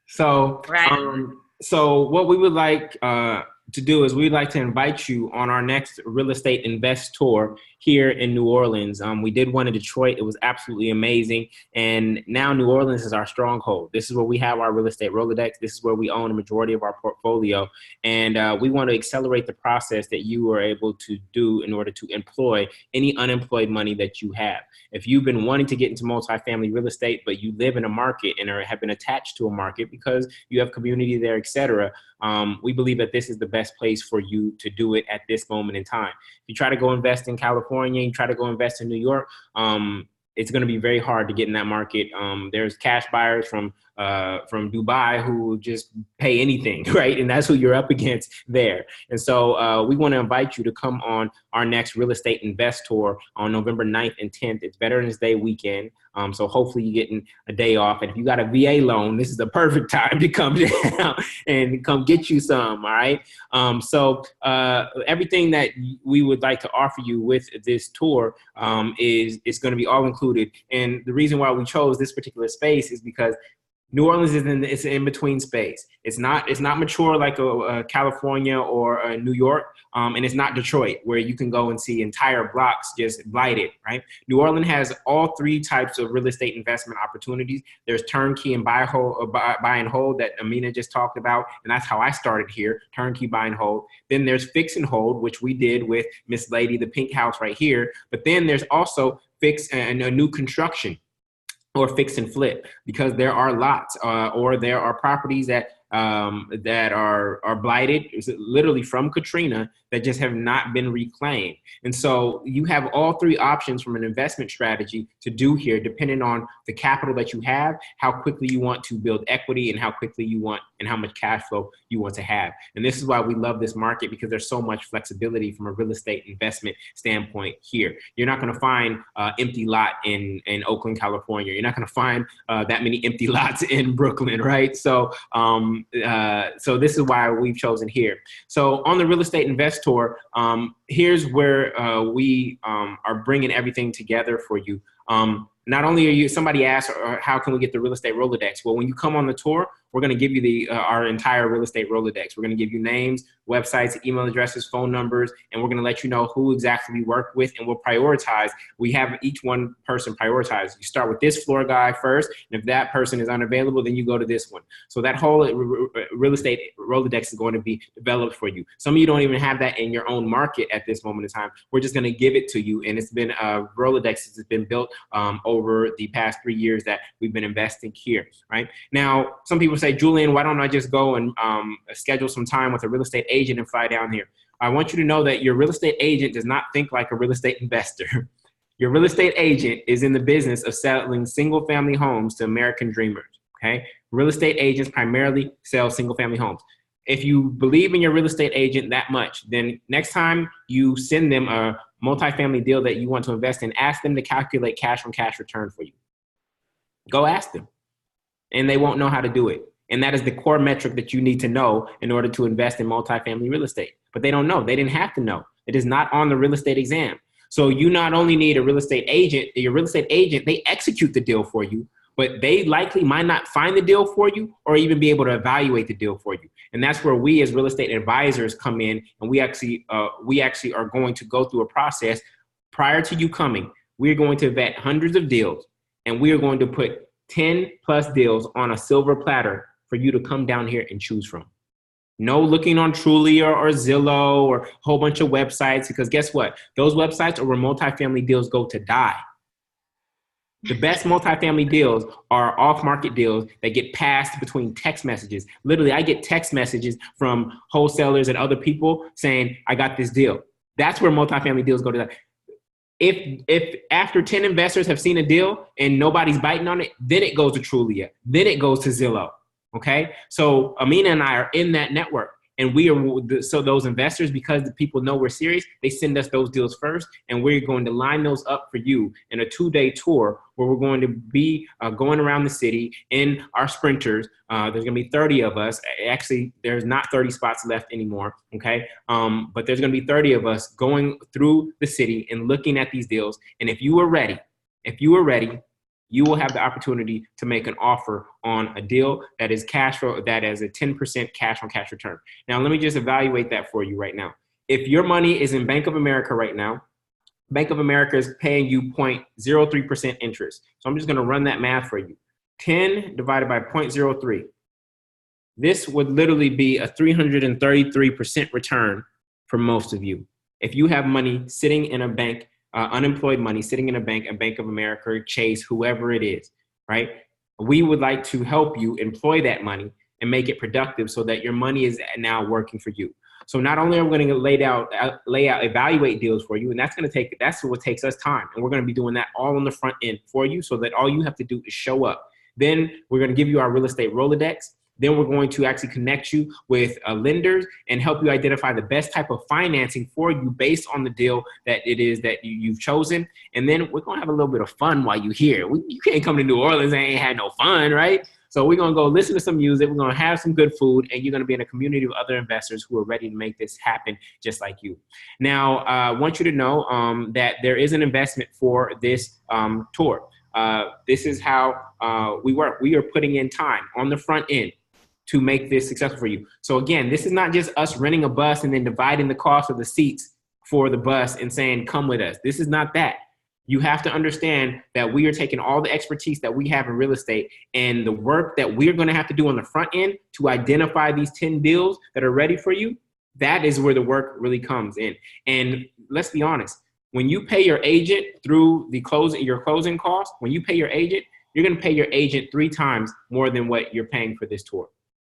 So, right. So what we would like to do is we'd like to invite you on our next real estate invest tour here in New Orleans. We did one in Detroit. It was absolutely amazing. And now New Orleans is our stronghold. This is where we have our real estate Rolodex. This is where we own a majority of our portfolio. And we want to accelerate the process that you are able to do in order to employ any unemployed money that you have. If you've been wanting to get into multifamily real estate, but you live in a market and have been attached to a market because you have community there, et cetera, we believe that this is the best place for you to do it at this moment in time. If you try to go invest in California, you try to go invest in New York, it's going to be very hard to get in that market. There's cash buyers from Dubai who will just pay anything, right? And that's who you're up against there. And so we want to invite you to come on our next real estate invest tour on November 9th and 10th. It's Veterans Day weekend. So hopefully you're getting a day off. And if you got a VA loan, this is the perfect time to come down and come get you some, all right? So everything that we would like to offer you with this tour is going to be all included. And the reason why we chose this particular space is because New Orleans is it's an in-between space. It's not mature like a California or a New York, and it's not Detroit where you can go and see entire blocks just blighted, right? New Orleans has all three types of real estate investment opportunities. There's turnkey and buy and hold that Amina just talked about, and that's how I started here, turnkey, buy and hold. Then there's fix and hold, which we did with Miss Lady, the pink house right here. But then there's also fix and a new construction, or fix and flip, because there are lots or there are properties that are blighted, literally from Katrina, that just have not been reclaimed. And so you have all three options from an investment strategy to do here, depending on the capital that you have, how quickly you want to build equity, and how quickly you want and how much cash flow you want to have. And this is why we love this market, because there's so much flexibility from a real estate investment standpoint here. You're not going to find empty lot in Oakland, California. You're not going to find that many empty lots in Brooklyn, right? So so this is why we've chosen here. So on the Real Estate Investor, here's where we are bringing everything together for you. Not only are you, somebody asked, how can we get the Real Estate Rolodex? Well, when you come on the tour, we're going to give you our entire Real Estate Rolodex. We're going to give you names, websites, email addresses, phone numbers, and we're going to let you know who exactly we work with, and we'll prioritize. We have each one person prioritized. You start with this floor guy first, and if that person is unavailable, then you go to this one. So that whole Real Estate Rolodex is going to be developed for you. Some of you don't even have that in your own market at this moment in time. We're just going to give it to you, and it's been Rolodex has been built over the past 3 years that we've been investing here, right? Now, some people say, Julian, why don't I just go and schedule some time with a real estate agent and fly down here? I want you to know that your real estate agent does not think like a real estate investor. Your real estate agent is in the business of selling single family homes to American dreamers, okay? Real estate agents primarily sell single family homes. If you believe in your real estate agent that much, then next time you send them a multifamily deal that you want to invest in, ask them to calculate cash on cash return for you. Go ask them, and they won't know how to do it. And that is the core metric that you need to know in order to invest in multifamily real estate. But they don't know. They didn't have to know. It is not on the real estate exam. So you not only need a real estate agent, your real estate agent, they execute the deal for you, but they likely might not find the deal for you or even be able to evaluate the deal for you. And that's where we as real estate advisors come in, and we actually are going to go through a process prior to you coming. We're going to vet hundreds of deals, and we are going to put 10 plus deals on a silver platter for you to come down here and choose from. No looking on Trulia or Zillow or a whole bunch of websites, because guess what? Those websites are where multifamily deals go to die. The best multifamily deals are off-market deals that get passed between text messages. Literally, I get text messages from wholesalers and other people saying, I got this deal. That's where multifamily deals go to die. If after 10 investors have seen a deal and nobody's biting on it, then it goes to Trulia. Then it goes to Zillow. Okay, so Amina and I are in that network, and we are, so those investors, because the people know we're serious, they send us those deals first, and we're going to line those up for you in a 2-day tour where we're going to be going around the city in our sprinters. There's going to be 30 of us. Actually, there's not 30 spots left anymore, okay? But there's going to be 30 of us going through the city and looking at these deals, and if you are ready, you will have the opportunity to make an offer on a deal that is cash flow, that is a 10% cash on cash return. Now, let me just evaluate that for you right now. If your money is in Bank of America right now, Bank of America is paying you 0.03% interest. So I'm just going to run that math for you. 10 divided by 0.03. This would literally be a 333% return for most of you. If you have money sitting in a bank, unemployed money sitting in a bank of America, Chase, whoever it is, right? We would like to help you employ that money and make it productive so that your money is now working for you. So not only are we going to lay out, evaluate deals for you, and that's what takes us time. And we're going to be doing that all on the front end for you so that all you have to do is show up. Then we're going to give you our real estate Rolodex. Then we're going to actually connect you with lenders and help you identify the best type of financing for you based on the deal that it is that you've chosen. And then we're going to have a little bit of fun while you're here. You can't come to New Orleans and ain't had no fun, right? So we're going to go listen to some music. We're going to have some good food, and you're going to be in a community of other investors who are ready to make this happen just like you. Now, I want you to know that there is an investment for this tour. this is how we work. We are putting in time on the front end to make this successful for you. So again, this is not just us renting a bus and then dividing the cost of the seats for the bus and saying, come with us. This is not that. You have to understand that we are taking all the expertise that we have in real estate and the work that we're going to have to do on the front end to identify these 10 deals that are ready for you. That is where the work really comes in. And let's be honest, when you pay your agent through your closing costs, when you pay your agent, you're going to pay your agent 3 times more than what you're paying for this tour.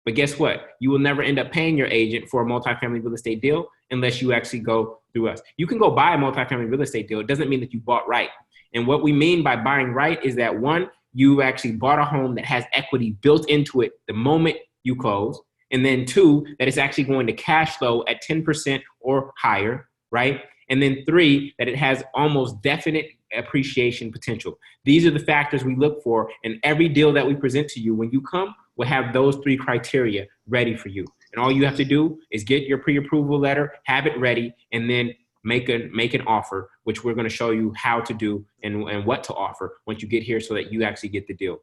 But guess what? You will never end up paying your agent for a multifamily real estate deal unless you actually go through us. You can go buy a multifamily real estate deal. It doesn't mean that you bought right. And what we mean by buying right is that, one, you actually bought a home that has equity built into it the moment you close. And then 2, that it's actually going to cash flow at 10% or higher, right? And then 3, that it has almost definite appreciation potential. These are the factors we look for, and every deal that we present to you when you come will have those 3 criteria ready for you. And all you have to do is get your pre-approval letter, have it ready, and then make an offer, which we're going to show you how to do and what to offer once you get here so that you actually get the deal.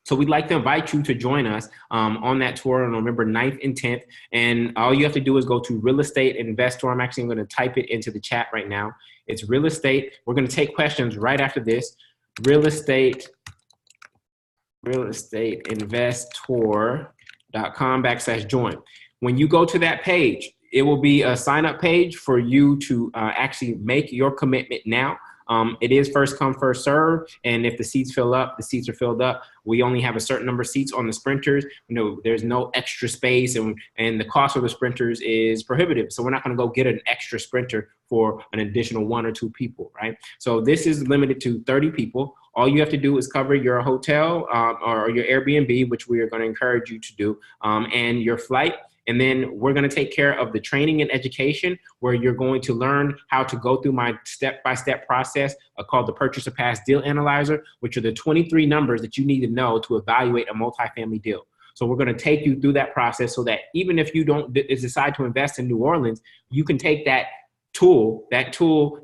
So we'd like to invite you to join us on that tour on November 9th and 10th. And all you have to do is go to Real Estate Investor. I'm actually going to type it into the chat right now. It's Real Estate. We're going to take questions right after this. Real Estate Investor.com/join. When you go to that page, it will be a sign up page for you to actually make your commitment now. It is first come, first serve. And if the seats fill up, the seats are filled up. We only have a certain number of seats on the sprinters. There's no extra space, and the cost of the sprinters is prohibitive. So we're not going to go get an extra sprinter for an additional 1 or 2 people, right? So this is limited to 30 people. All you have to do is cover your hotel or your Airbnb, which we are going to encourage you to do, and your flight. And then we're going to take care of the training and education, where you're going to learn how to go through my step-by-step process called the Purchase or Pass Deal Analyzer, which are the 23 numbers that you need to know to evaluate a multifamily deal. So we're going to take you through that process so that even if you don't decide to invest in New Orleans, you can take that tool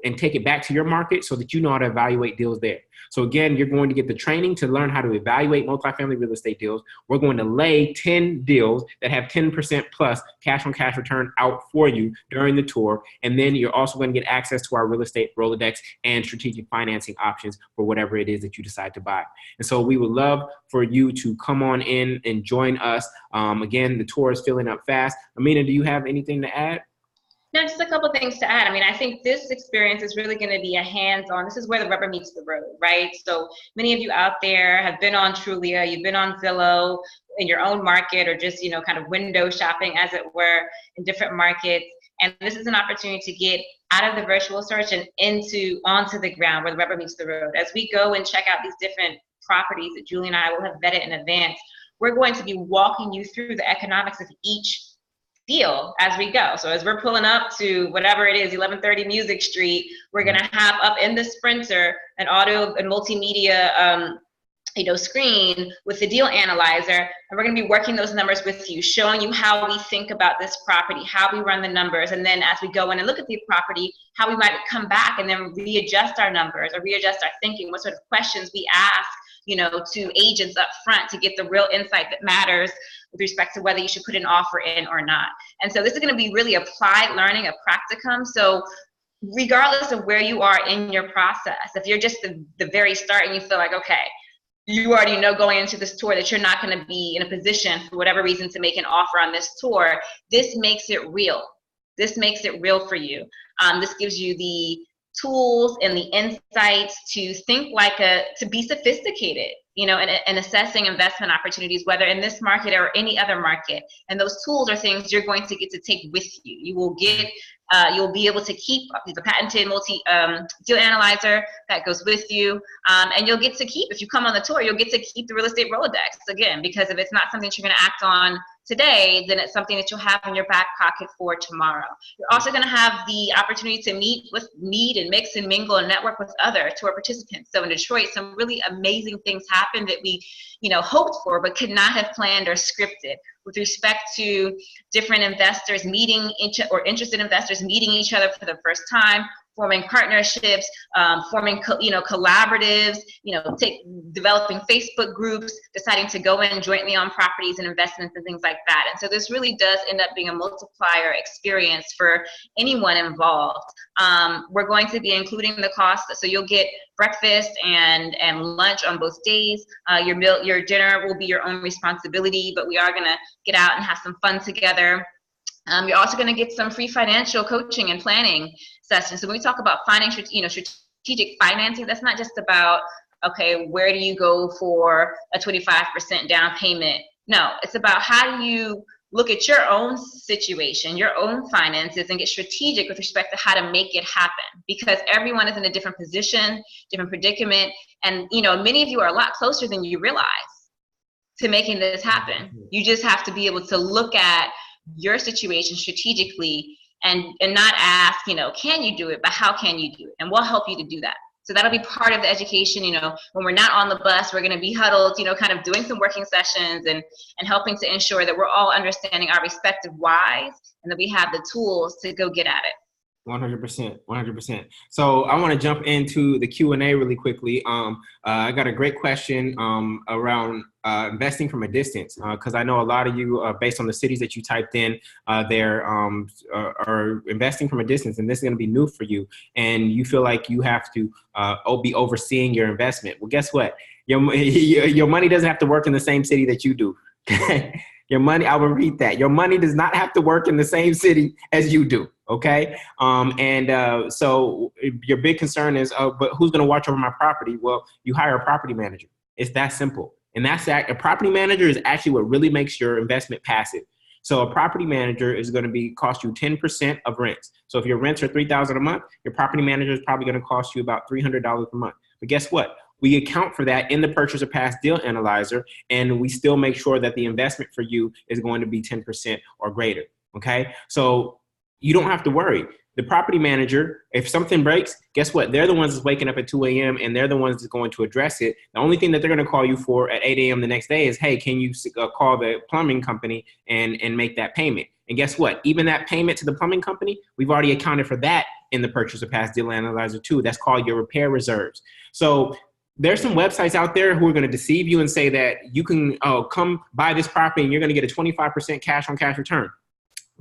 and take it back to your market so that you know how to evaluate deals there. So again, you're going to get the training to learn how to evaluate multifamily real estate deals. We're going to lay 10 deals that have 10% plus cash on cash return out for you during the tour. And then you're also going to get access to our real estate Rolodex and strategic financing options for whatever it is that you decide to buy. And so we would love for you to come on in and join us. Again, the tour is filling up fast. Amina, do you have anything to add? No, just a couple of things to add. I mean, I think this experience is really going to be a hands-on. This is where the rubber meets the road, right? So many of you out there have been on Trulia, you've been on Zillow in your own market, or just, kind of window shopping, as it were, in different markets. And this is an opportunity to get out of the virtual search and onto the ground where the rubber meets the road. As we go and check out these different properties that Julie and I will have vetted in advance, we're going to be walking you through the economics of each deal as we go. So as we're pulling up to whatever it is, 1130 Music Street, we're going to have up in the Sprinter an audio and multimedia screen with the deal analyzer, and we're going to be working those numbers with you, showing you how we think about this property, how we run the numbers, and then as we go in and look at the property, how we might come back and then readjust our numbers or readjust our thinking, what sort of questions we ask to agents up front to get the real insight that matters with respect to whether you should put an offer in or not. And so this is going to be really applied learning, a practicum. So regardless of where you are in your process, if you're just the very start and you feel like, okay, you already know going into this tour that you're not going to be in a position for whatever reason to make an offer on this tour, this makes it real. This makes it real for you. This gives you the tools and the insights to think to be sophisticated, in assessing investment opportunities, whether in this market or any other market. And those tools are things you're going to get to take with you. You will get, you'll be able to keep the patented deal analyzer that goes with you. And you'll get to keep, if you come on the tour, you'll get to keep the real estate Rolodex again, because if it's not something that you're going to act on today, then it's something that you'll have in your back pocket for tomorrow. You're also going to have the opportunity to meet and mix and mingle and network with other tour participants. So in Detroit, some really amazing things happened that we, hoped for, but could not have planned or scripted, with respect to different investors meeting or interested investors meeting each other for the first time, forming partnerships, forming collaboratives, developing Facebook groups, deciding to go in jointly on properties and investments and things like that. And so this really does end up being a multiplier experience for anyone involved. We're going to be including the cost, so you'll get breakfast and lunch on both days. Your dinner will be your own responsibility, but we are going to get out and have some fun together. You're also going to get some free financial coaching and planning sessions. So when we talk about strategic financing, that's not just about, okay, where do you go for a 25% down payment? No, it's about how do you look at your own situation, your own finances, and get strategic with respect to how to make it happen. Because everyone is in a different position, different predicament, and many of you are a lot closer than you realize to making this happen. You just have to be able to look at your situation strategically and not ask, can you do it, but how can you do it? And we'll help you to do that. So that'll be part of the education. When we're not on the bus, we're going to be huddled, kind of doing some working sessions and helping to ensure that we're all understanding our respective whys and that we have the tools to go get at it. 100%, 100%. So I want to jump into the Q&A really quickly. I got a great question around investing from a distance, because I know a lot of you, based on the cities that you typed in, they're are investing from a distance, and this is going to be new for you, and you feel like you have to be overseeing your investment. Well, guess what? Your money doesn't have to work in the same city that you do. Your money, I will repeat that. Your money does not have to work in the same city as you do. Okay. So your big concern is, but who's going to watch over my property? Well, you hire a property manager. It's that simple. And a property manager is actually what really makes your investment passive. So a property manager is going to cost you 10% of rents. So if your rents are $3,000 a month, your property manager is probably going to cost you about $300 per month. But guess what? We account for that in the purchase or past deal analyzer, and we still make sure that the investment for you is going to be 10% or greater. Okay. So you don't have to worry. The property manager, if something breaks, guess what? They're the ones that's waking up at 2 a.m. and they're the ones that's going to address it. The only thing that they're going to call you for at 8 a.m. the next day is, hey, can you call the plumbing company and make that payment? And guess what? Even that payment to the plumbing company, we've already accounted for that in the purchase or past deal analyzer too. That's called your repair reserves. So there's some websites out there who are going to deceive you and say that you can come buy this property and you're going to get a 25% cash on cash return.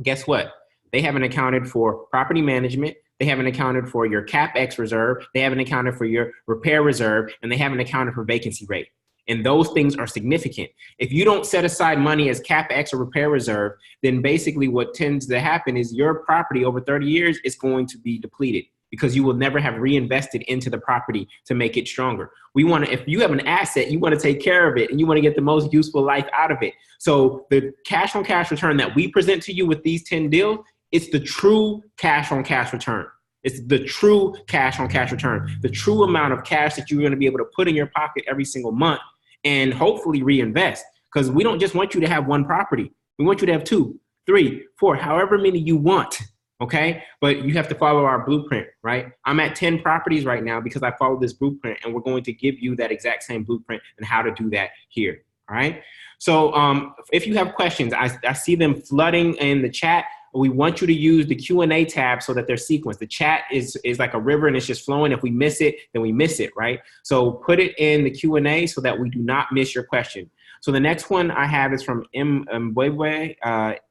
Guess what? They haven't accounted for property management. They haven't accounted for your CapEx reserve. They haven't accounted for your repair reserve, and they haven't accounted for vacancy rate. And those things are significant. If you don't set aside money as CapEx or repair reserve, then basically what tends to happen is your property over 30 years is going to be depleted because you will never have reinvested into the property to make it stronger. If you have an asset, you want to take care of it and you want to get the most useful life out of it. So the cash on cash return that we present to you with these 10 deals, it's the true cash on cash return. It's the true cash on cash return, the true amount of cash that you're going to be able to put in your pocket every single month and hopefully reinvest. Because we don't just want you to have one property. We want you to have 2, 3, 4, however many you want. Okay. But you have to follow our blueprint, right? I'm at 10 properties right now because I followed this blueprint, and we're going to give you that exact same blueprint and how to do that here. All right. So if you have questions, I see them flooding in the chat. We want you to use the Q&A tab so that they're sequenced. The chat is like a river and it's just flowing. If we miss it, then we miss it, right? So put it in the Q&A so that we do not miss your question. So the next one I have is from Mbwebwe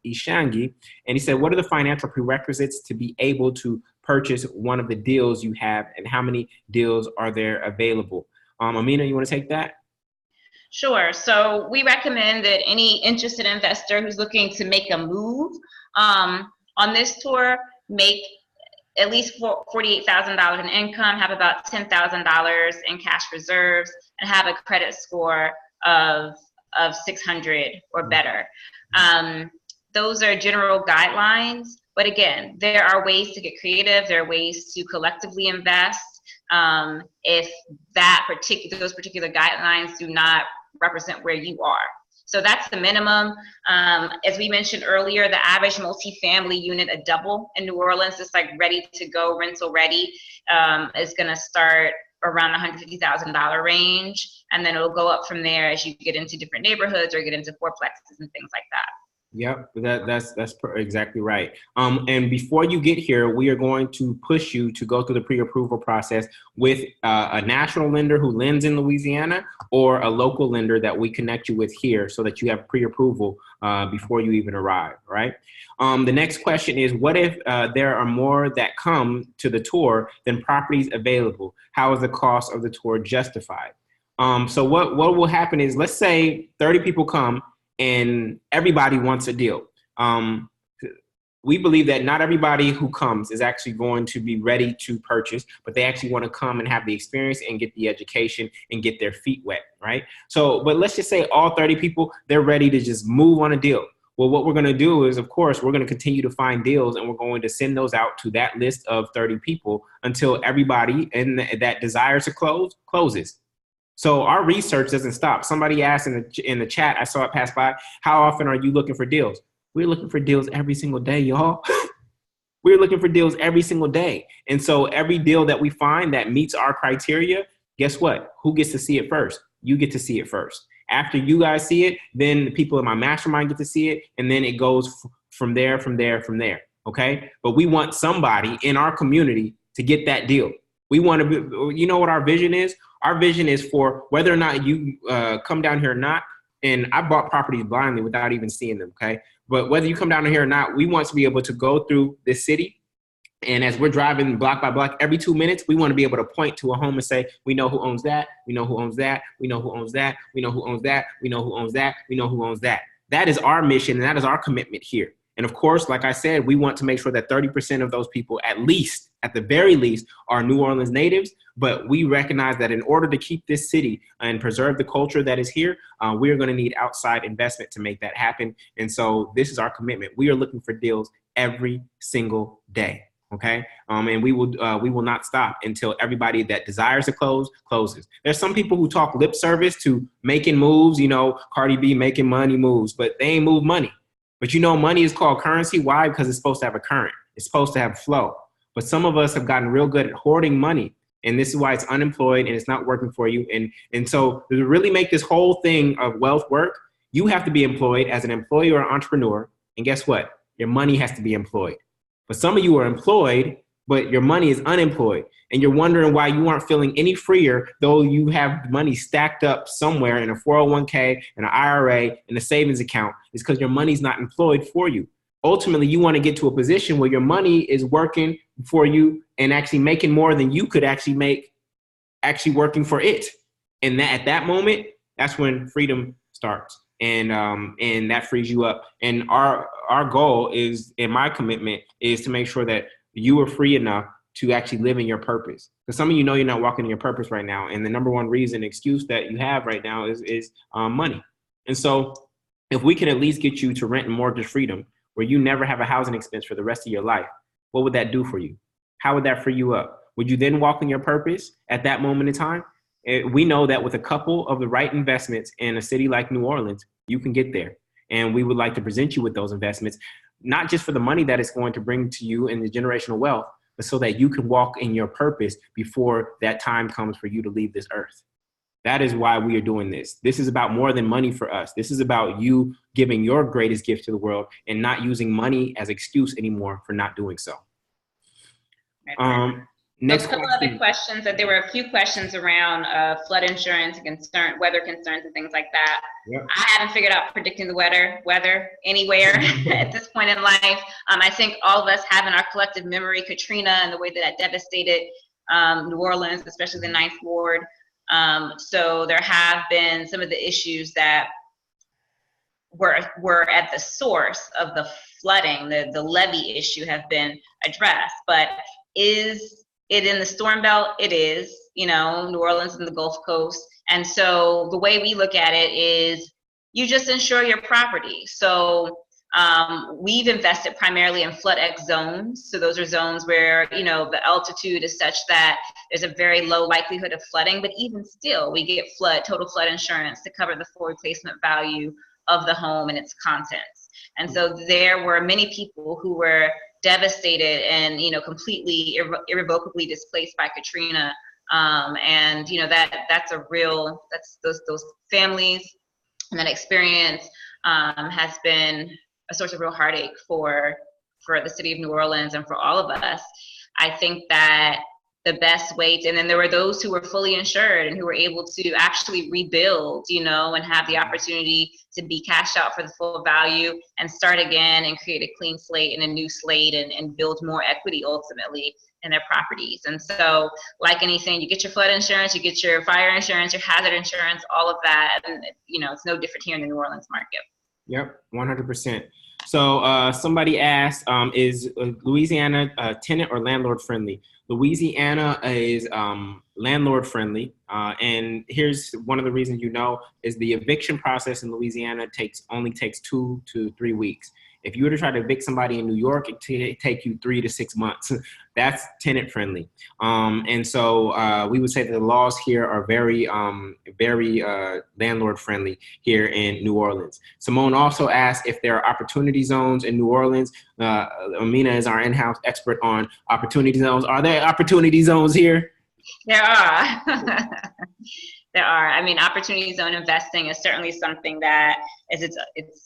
Ishangi. And he said, what are the financial prerequisites to be able to purchase one of the deals you have, and how many deals are there available? Amina, you want to take that? Sure. So we recommend that any interested investor who's looking to make a move on this tour make at least $48,000 in income, have about $10,000 in cash reserves, and have a credit score of 600 or better. Those are general guidelines, but again, there are ways to get creative. There are ways to collectively invest if those particular guidelines do not represent where you are. So that's the minimum. As we mentioned earlier, the average multifamily unit, a double in New Orleans, is like ready to go, rental ready, is going to start around the $150,000 range, and then it'll go up from there as you get into different neighborhoods or get into fourplexes and things like that. Yep, exactly right. And before you get here, we are going to push you to go through the pre-approval process with a national lender who lends in Louisiana, or a local lender that we connect you with here, so that you have pre-approval before you even arrive. Right. The next question is, what if there are more that come to the tour than properties available? How is the cost of the tour justified? So what will happen is, let's say 30 people come and everybody wants a deal. Um, we believe that not everybody who comes is actually going to be ready to purchase, but they actually want to come and have the experience and get the education and get their feet wet, right? So, but let's just say all 30 people, they're ready to just move on a deal. Well, what we're going to do is, of course, we're going to continue to find deals, and we're going to send those out to that list of 30 people until everybody that desires to close closes. So our research doesn't stop. Somebody asked in the chat, I saw it pass by, how often are you looking for deals? We're looking for deals every single day, y'all. We're looking for deals every single day. And so every deal that we find that meets our criteria, guess what? Who gets to see it first? You get to see it first. After you guys see it, then the people in my mastermind get to see it. And then it goes from there. Okay. But we want somebody in our community to get that deal. We want to be, you know what our vision is? Our vision is for whether or not you come down here or not. And I bought properties blindly without even seeing them, okay? But whether you come down here or not, we want to be able to go through this city. And as we're driving block by block, every 2 minutes, we want to be able to point to a home and say, we know who owns that, we know who owns that, we know who owns that, we know who owns that, we know who owns that, we know who owns that. That is our mission, and that is our commitment here. And of course, like I said, we want to make sure that 30% of those people, at the very least, are New Orleans natives. But we recognize that in order to keep this city and preserve the culture that is here, we are going to need outside investment to make that happen. And so this is our commitment. We are looking for deals every single day. Okay. And we will not stop until everybody that desires to close closes. There's some people who talk lip service to making moves, Cardi B making money moves, but they ain't move money. But money is called currency. Why? Because it's supposed to have a current. It's supposed to have flow. But some of us have gotten real good at hoarding money. And this is why it's unemployed and it's not working for you. And so to really make this whole thing of wealth work, you have to be employed as an employee or an entrepreneur. And guess what? Your money has to be employed. But some of you are employed, but your money is unemployed. And you're wondering why you aren't feeling any freer, though you have money stacked up somewhere in a 401k, in an IRA, in a savings account. It's because your money's not employed for you. Ultimately, you want to get to a position where your money is working for you and actually making more than you could actually make actually working for it. And at that moment, that's when freedom starts. And that frees you up. And our goal is, and my commitment is to make sure that you are free enough to actually live in your purpose. Because some of you know you're not walking in your purpose right now. And the number one excuse that you have right now is money. And so if we can at least get you to rent and mortgage freedom, where you never have a housing expense for the rest of your life, what would that do for you? How would that free you up? Would you then walk in your purpose at that moment in time? We know that with a couple of the right investments in a city like New Orleans, you can get there. And we would like to present you with those investments, not just for the money that it's going to bring to you and the generational wealth, but so that you can walk in your purpose before that time comes for you to leave this earth. That is why we are doing this. This is about more than money for us. This is about you giving your greatest gift to the world and not using money as excuse anymore for not doing so. Next couple other questions. There were a few questions around flood insurance and weather concerns and things like that. Yep. I haven't figured out predicting the weather anywhere at this point in life. I think all of us have in our collective memory Katrina and the way that devastated New Orleans, especially the Ninth Ward. So there have been some of the issues that were at the source of the flooding, the levee issue, have been addressed. But is it in the Storm Belt? It is, New Orleans and the Gulf Coast. And so the way we look at it is you just insure your property. So we've invested primarily in flood X zones. So those are zones where, the altitude is such that there's a very low likelihood of flooding, but even still we get total flood insurance to cover the full replacement value of the home and its contents. And so there were many people who were devastated and, completely irrevocably displaced by Katrina. And, that's those families and that experience has been a source of real heartache for the city of New Orleans and for all of us. I think that the best way to, and then there were those who were fully insured and who were able to actually rebuild, you know, and have the opportunity to be cashed out for the full value and start again and create a clean slate and a new slate and build more equity ultimately in their properties. And so, like anything, you get your flood insurance, you get your fire insurance, your hazard insurance, all of that, and you know, it's no different here in the New Orleans market. Yep, 100%. So somebody asked, is Louisiana tenant or landlord friendly? Louisiana is landlord friendly. And here's one of the reasons you know is the eviction process in Louisiana only takes 2 to 3 weeks. If you were to try to evict somebody in New York, it take you 3 to 6 months. That's tenant friendly. And so we would say that the laws here are very landlord friendly here in New Orleans. Simone also asked if there are opportunity zones in New Orleans. Amina is our in-house expert on opportunity zones. Are there opportunity zones here? There are. There are. I mean, opportunity zone investing is certainly something that it's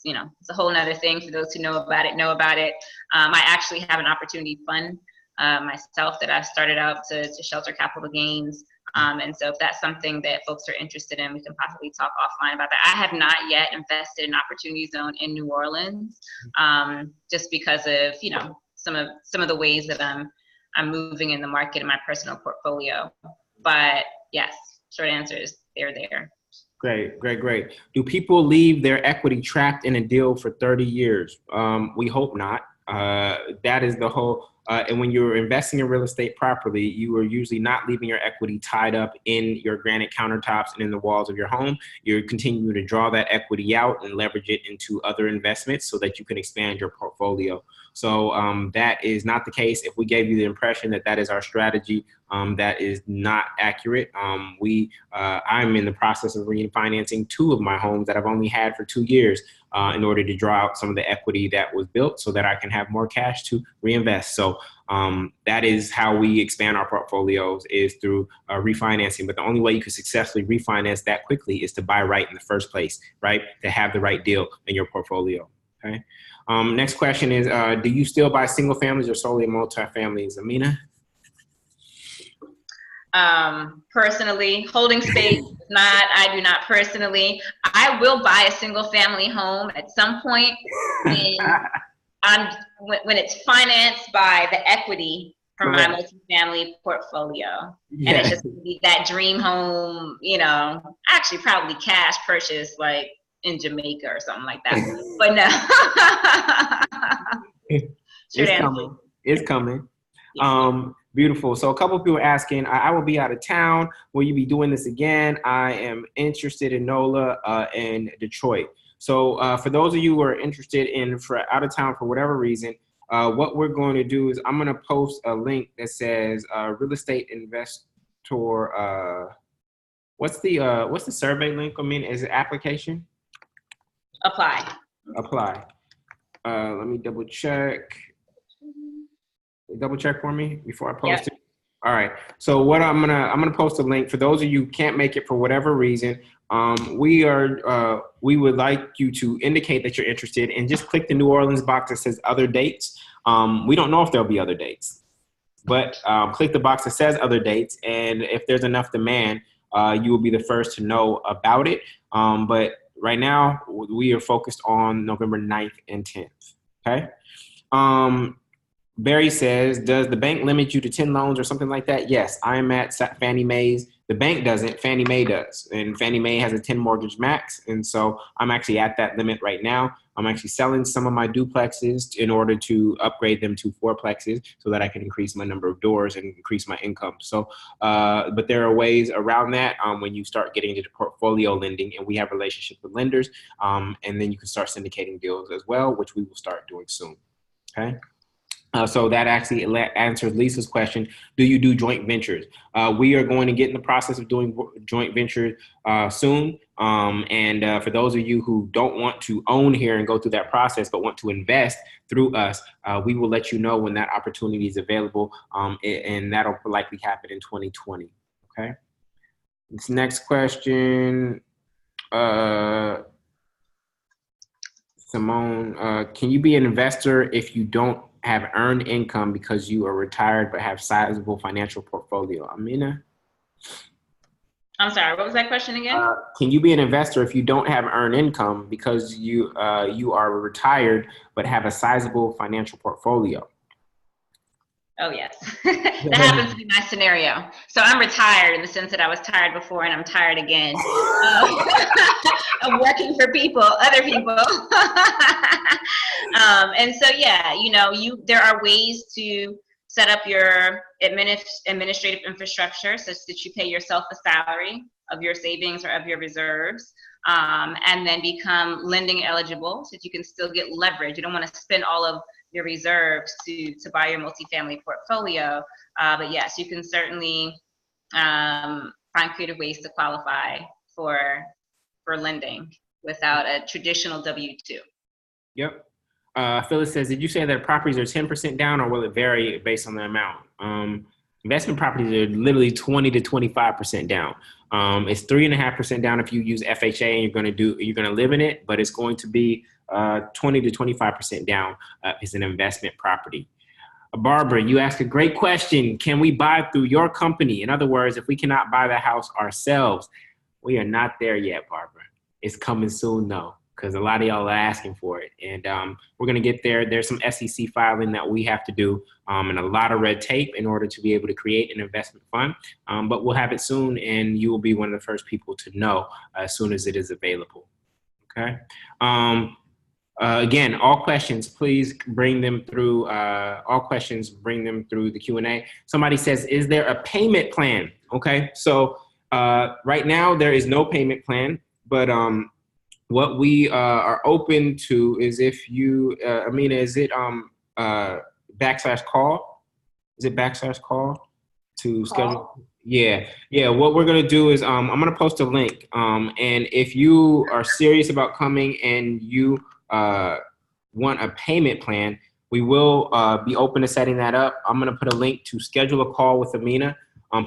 you know, it's a whole nother thing. For those who know about it. I actually have an opportunity fund myself that I've started out to shelter capital gains. And so if that's something that folks are interested in, we can possibly talk offline about that. I have not yet invested in opportunity zone in New Orleans, just because of, you know, some of the ways that I'm moving in the market in my personal portfolio. But yes, short answer is they're there. Great. Do people leave their equity trapped in a deal for 30 years? We hope not. That is the whole, and when you're investing in real estate properly, you are usually not leaving your equity tied up in your granite countertops and in the walls of your home. You're continuing to draw that equity out and leverage it into other investments so that you can expand your portfolio. So that is not the case. If we gave you the impression that that is our strategy, that is not accurate. I'm in the process of refinancing 2 of my homes that I've only had for 2 years in order to draw out some of the equity that was built so that I can have more cash to reinvest. So that is how we expand our portfolios, is through refinancing. But the only way you can successfully refinance that quickly is to buy right in the first place, right? To have the right deal in your portfolio, okay? Next question is, do you still buy single families or solely multifamilies? Amina? Personally, holding space, I do not personally. I will buy a single family home at some point when it's financed by the equity from my multifamily portfolio. Yeah. And it's just that dream home, you know, actually probably cash purchase, like in Jamaica or something like that. But no. It's coming. Yeah. Beautiful. So a couple of people asking, I will be out of town. Will you be doing this again? I am interested in NOLA and Detroit. So for those of you who are interested in out of town for whatever reason, what we're going to do is I'm going to post a link that says real estate investor. What's the survey link? I mean, is it application? Apply. Let me double check. Double check for me before I post it. All right. So what I'm gonna post a link for those of you who can't make it for whatever reason. We would like you to indicate that you're interested and just click the New Orleans box that says other dates. We don't know if there'll be other dates, but click the box that says other dates, and if there's enough demand, you will be the first to know about it. But right now we are focused on November 9th and 10th. Okay. Barry says, does the bank limit you to 10 loans or something like that? Yes, I am at Fannie Mae's. The bank doesn't, Fannie Mae does. And Fannie Mae has a 10 mortgage max. And so I'm actually at that limit right now. I'm actually selling some of my duplexes in order to upgrade them to fourplexes so that I can increase my number of doors and increase my income. So, but there are ways around that when you start getting into portfolio lending, and we have relationships with lenders. And then you can start syndicating deals as well, which we will start doing soon. Okay. So that actually answers Lisa's question. Do you do joint ventures? We are going to get in the process of doing joint ventures soon. And for those of you who don't want to own here and go through that process, but want to invest through us, we will let you know when that opportunity is available. And that'll likely happen in 2020. Okay. This next question. Simone, can you be an investor if you don't have earned income because you are retired but have sizable financial portfolio? Amina? I'm sorry, what was that question again? Can you be an investor if you don't have earned income because you are retired but have a sizable financial portfolio? Oh, yes. That happens to be my scenario. So I'm retired in the sense that I was tired before and I'm tired again of working for people, other people. And so, yeah, there are ways to set up your administrative infrastructure such that you pay yourself a salary of your savings or of your reserves, and then become lending eligible so that you can still get leverage. You don't want to spend all of your reserves to buy your multifamily portfolio. But yes, you can certainly find creative ways to qualify for lending without a traditional W-2. Yep. Phyllis says, did you say that properties are 10% down or will it vary based on the amount? Investment properties are literally 20 to 25% down. It's 3.5% down if you use FHA and you're going to live in it, but it's going to be 20 to 25% down is an investment property. Barbara, you asked a great question. Can we buy through your company? In other words, if we cannot buy the house ourselves, we are not there yet, Barbara. It's coming soon, though, because a lot of y'all are asking for it. And we're going to get there. There's some SEC filing that we have to do and a lot of red tape in order to be able to create an investment fund. But we'll have it soon, and you will be one of the first people to know as soon as it is available. Okay? Again, all questions, please bring them through. Bring them through the Q&A. Somebody says, is there a payment plan? Okay, so right now there is no payment plan, but what we are open to is if you, Amina, is it /call? Is it /call to schedule? Yeah. What we're gonna do is I'm gonna post a link, and if you are serious about coming and you want a payment plan, we will be open to setting that up. I'm going to put a link to schedule a call with Amina.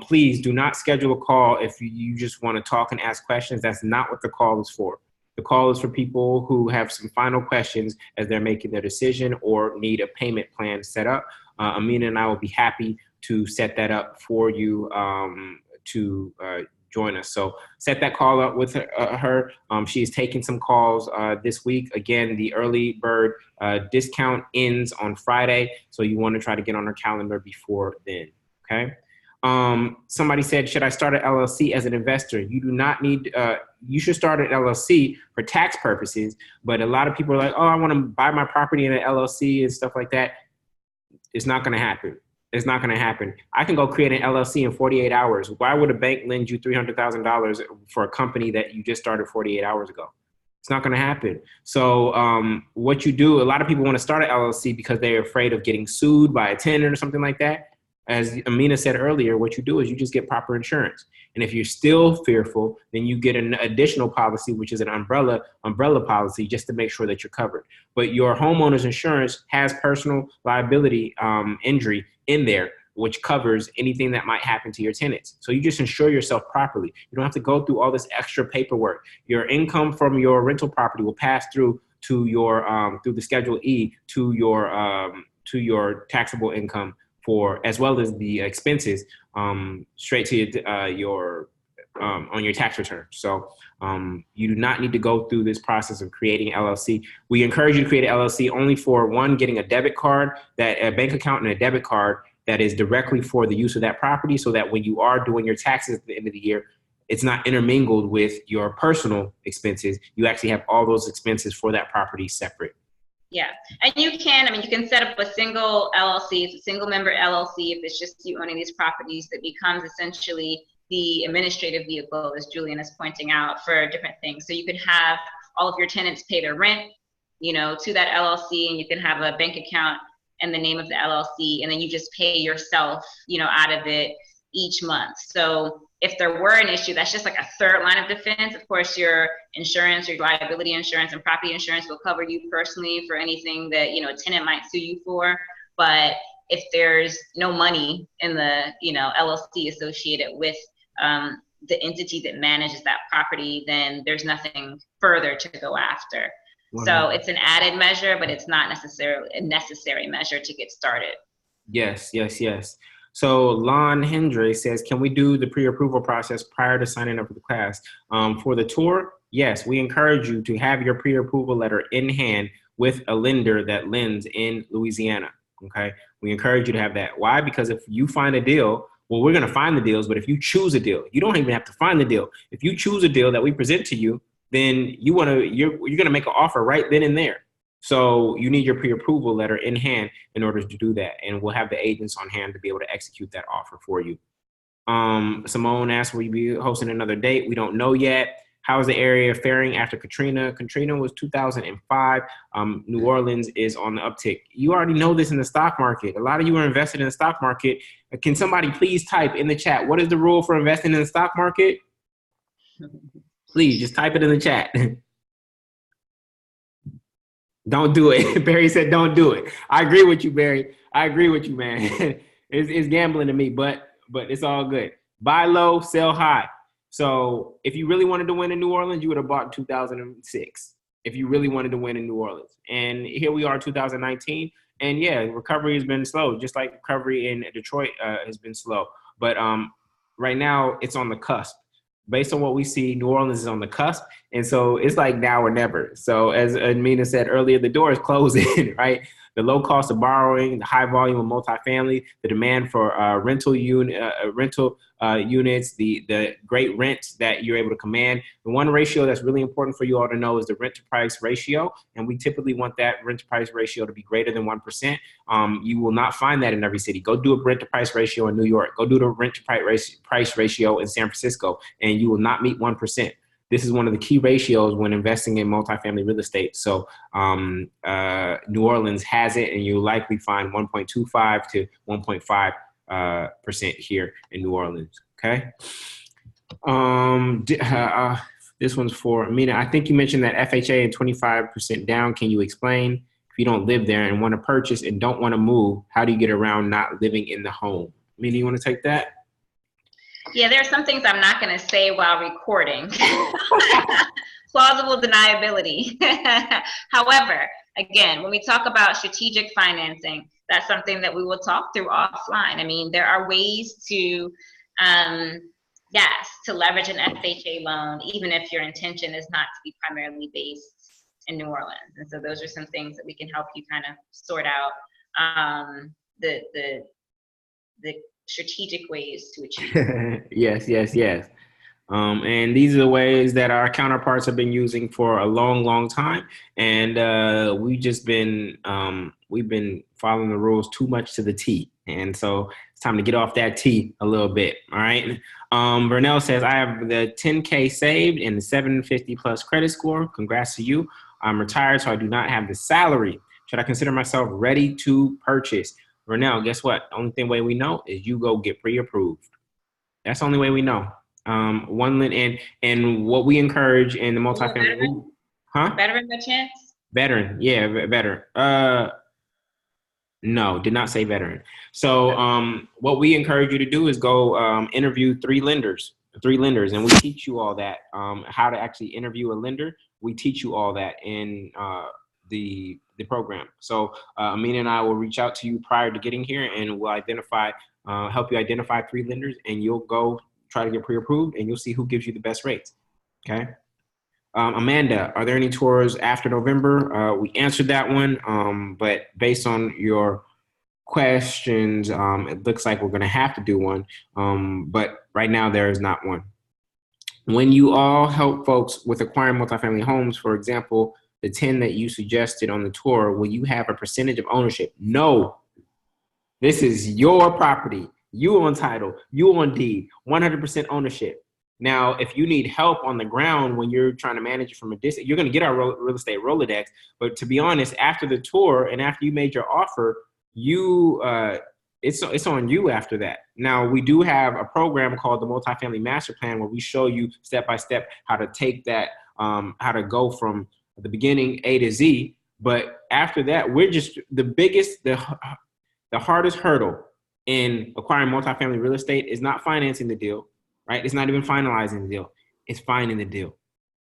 Please do not schedule a call if you just want to talk and ask questions. That's not what the call is for. The call is for people who have some final questions as they're making their decision or need a payment plan set up. Amina and I will be happy to set that up for you to join us. So set that call up with her. She is taking some calls this week. Again, the early bird discount ends on Friday, so you want to try to get on her calendar before then, okay? Somebody said, should I start an LLC as an investor? You do not need, you should start an LLC for tax purposes, but a lot of people are like, oh, I want to buy my property in an LLC and stuff like that. It's not going to happen. It's not going to happen. I can go create an LLC in 48 hours. Why would a bank lend you $300,000 for a company that you just started 48 hours ago? It's not going to happen. So what you do, a lot of people want to start an LLC because they're afraid of getting sued by a tenant or something like that. As Amina said earlier, what you do is you just get proper insurance. And if you're still fearful, then you get an additional policy, which is an umbrella policy, just to make sure that you're covered. But your homeowner's insurance has personal liability injury in there, which covers anything that might happen to your tenants. So you just insure yourself properly. You don't have to go through all this extra paperwork. Your income from your rental property will pass through to your through the Schedule E to your taxable income, for as well as the expenses straight to your on your tax return. So you do not need to go through this process of creating LLC. We encourage you to create an LLC only for one, getting a debit card, that a bank account and a debit card that is directly for the use of that property, so that when you are doing your taxes at the end of the year, it's not intermingled with your personal expenses. You actually have all those expenses for that property separate. Yeah, and you can set up a single LLC. It's a single member LLC if it's just you owning these properties, that becomes essentially the administrative vehicle, as Julian is pointing out, for different things. So you can have all of your tenants pay their rent, to that LLC, and you can have a bank account and the name of the LLC, and then you just pay yourself, out of it each month. So if there were an issue, that's just like a third line of defense. Of course, your insurance, your liability insurance and property insurance will cover you personally for anything that, a tenant might sue you for. But if there's no money in the, LLC associated with the entity that manages that property, then there's nothing further to go after. So it's an added measure, but it's not necessarily a necessary measure to get started. Yes, yes, yes. So Lon Hendry says, can we do the pre-approval process prior to signing up for the class? For the tour, yes, we encourage you to have your pre-approval letter in hand with a lender that lends in Louisiana, okay? We encourage you to have that. Why? Because if you find a deal, well, we're gonna find the deals, but if you choose a deal, you don't even have to find the deal. If you choose a deal that we present to you, then you're gonna make an offer right then and there. So you need your pre-approval letter in hand in order to do that. And we'll have the agents on hand to be able to execute that offer for you. Simone asked, will you be hosting another date? We don't know yet. How is the area faring after Katrina? Katrina was 2005. New Orleans is on the uptick. You already know this in the stock market. A lot of you are invested in the stock market. Can somebody please type in the chat, what is the rule for investing in the stock market? Please just type it in the chat. Don't do it. Barry said, don't do it. I agree with you, Barry. I agree with you, man. It's gambling to me, but it's all good. Buy low, sell high. So if you really wanted to win in New Orleans, you would have bought in 2006. If you really wanted to win in New Orleans. And here we are, 2019. And yeah, recovery has been slow, just like recovery in Detroit has been slow. But right now, it's on the cusp. Based on what we see, New Orleans is on the cusp. And so it's like now or never. So as Amina said earlier, the door is closing, right? The low cost of borrowing, the high volume of multifamily, the demand for rental units, the great rents that you're able to command. The one ratio that's really important for you all to know is the rent to price ratio. And we typically want that rent to price ratio to be greater than 1%. You will not find that in every city. Go do a rent to price ratio in New York. Go do the rent to price ratio in San Francisco, and you will not meet 1%. This is one of the key ratios when investing in multifamily real estate. So New Orleans has it, and you'll likely find 1.25 to 1.5% here in New Orleans. Okay. This one's for Amina. I think you mentioned that FHA and 25% down. Can you explain? If you don't live there and want to purchase and don't want to move, how do you get around not living in the home? Amina, you want to take that? Yeah, there are some things I'm not going to say while recording. Plausible deniability. However, again, when we talk about strategic financing, that's something that we will talk through offline. I mean, there are ways to, to leverage an FHA loan, even if your intention is not to be primarily based in New Orleans. And so those are some things that we can help you kind of sort out the strategic ways to achieve. Yes. And these are the ways that our counterparts have been using for a long time. And we've been following the rules too much to the T. And so it's time to get off that T a little bit. All right. Vernell says, I have the 10K saved and the 750 plus credit score. Congrats to you. I'm retired, so I do not have the salary. Should I consider myself ready to purchase? Vernell, guess what? The only way we know is you go get pre-approved. That's the only way we know. And what we encourage in the multifamily, Veteran by chance? Veteran, yeah, veteran. No, did not say veteran. So what we encourage you to do is go interview three lenders, and we teach you all that. How to actually interview a lender, we teach you all that in the program. So Amina and I will reach out to you prior to getting here, and we'll help you identify three lenders, and you'll go try to get pre-approved, and you'll see who gives you the best rates. Okay. Amanda, are there any tours after November? We answered that one, but based on your questions, it looks like we're going to have to do one, but right now there is not one. When you all help folks with acquiring multifamily homes, for example, the 10 that you suggested on the tour, will you have a percentage of ownership? No. This is your property. You on title, you on deed, 100% ownership. Now, if you need help on the ground when you're trying to manage it from a distance, you're going to get our real estate Rolodex. But to be honest, after the tour and after you made your offer, it's on you after that. Now, we do have a program called the Multifamily Master Plan where we show you step by step how to take that, how to go from the beginning A to Z. But after that, we're just the hardest hurdle in acquiring multifamily real estate is not financing the deal, right? It's not even finalizing the deal. It's finding the deal.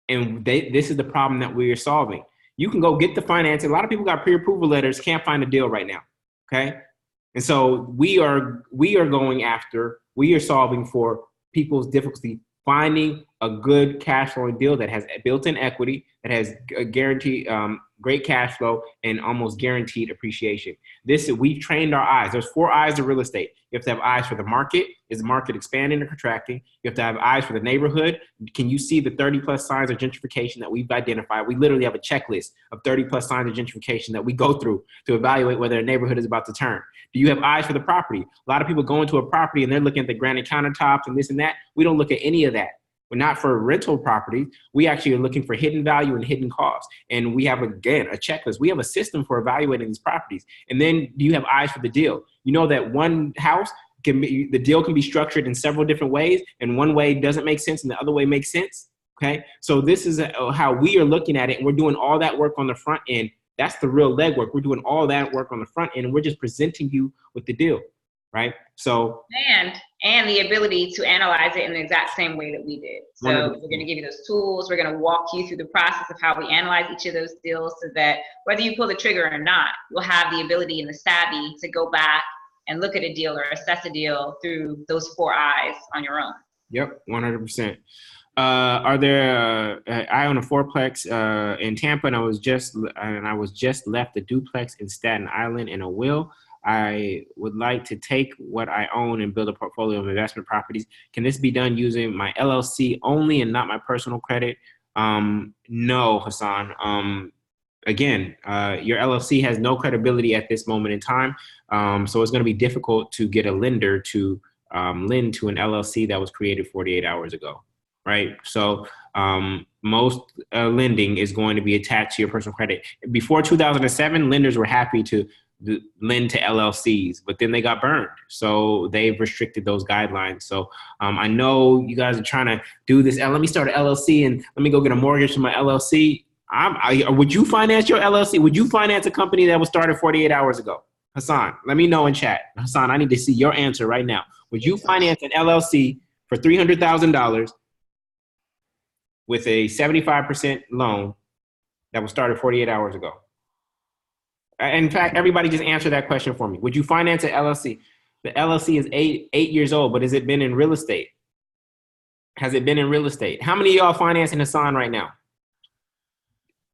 And this is the problem that we are solving. You can go get the financing. A lot of people got pre-approval letters, can't find a deal right now. Okay. And so we are solving for people's difficulty finding a good cash flowing deal that has built-in equity, that has a guaranteed great cash flow and almost guaranteed appreciation. We've trained our eyes. There's 4 eyes of real estate. You have to have eyes for the market. Is the market expanding or contracting? You have to have eyes for the neighborhood. Can you see the 30 plus signs of gentrification that we've identified? We literally have a checklist of 30 plus signs of gentrification that we go through to evaluate whether a neighborhood is about to turn. Do you have eyes for the property? A lot of people go into a property and they're looking at the granite countertops and this and that. We don't look at any of that. We're not for rental property. We actually are looking for hidden value and hidden costs. And we have, again, a checklist. We have a system for evaluating these properties. And then do you have eyes for the deal? You know that one house the deal can be structured in several different ways, and one way doesn't make sense and the other way makes sense. Okay. So this is how we are looking at it. And we're doing all that work on the front end. That's the real legwork. We're doing all that work on the front end, and we're just presenting you with the deal. Right. So and the ability to analyze it in the exact same way that we did. So 100%. We're going to give you those tools. We're going to walk you through the process of how we analyze each of those deals, so that whether you pull the trigger or not, you'll have the ability and the savvy to go back and look at a deal or assess a deal through those 4 eyes on your own. Yep, 100%. I own a 4plex in Tampa, and I was just left a duplex in Staten Island in a will. I would like to take what I own and build a portfolio of investment properties. Can this be done using my LLC only and not my personal credit? No, Hassan. Again, your LLC has no credibility at this moment in time. So it's going to be difficult to get a lender to lend to an LLC that was created 48 hours ago, right? So most lending is going to be attached to your personal credit. Before 2007, lenders were happy to lend to LLCs, but then they got burned. So they've restricted those guidelines. So I know you guys are trying to do this. Let me start an LLC and let me go get a mortgage for my LLC. Would you finance your LLC? Would you finance a company that was started 48 hours ago? Hassan, let me know in chat. Hassan, I need to see your answer right now. Would you finance an LLC for $300,000 with a 75% loan that was started 48 hours ago? In fact, everybody just answer that question for me. Would you finance an LLC? The LLC is eight years old, but has it been in real estate? Has it been in real estate? How many of y'all financing Hassan right now?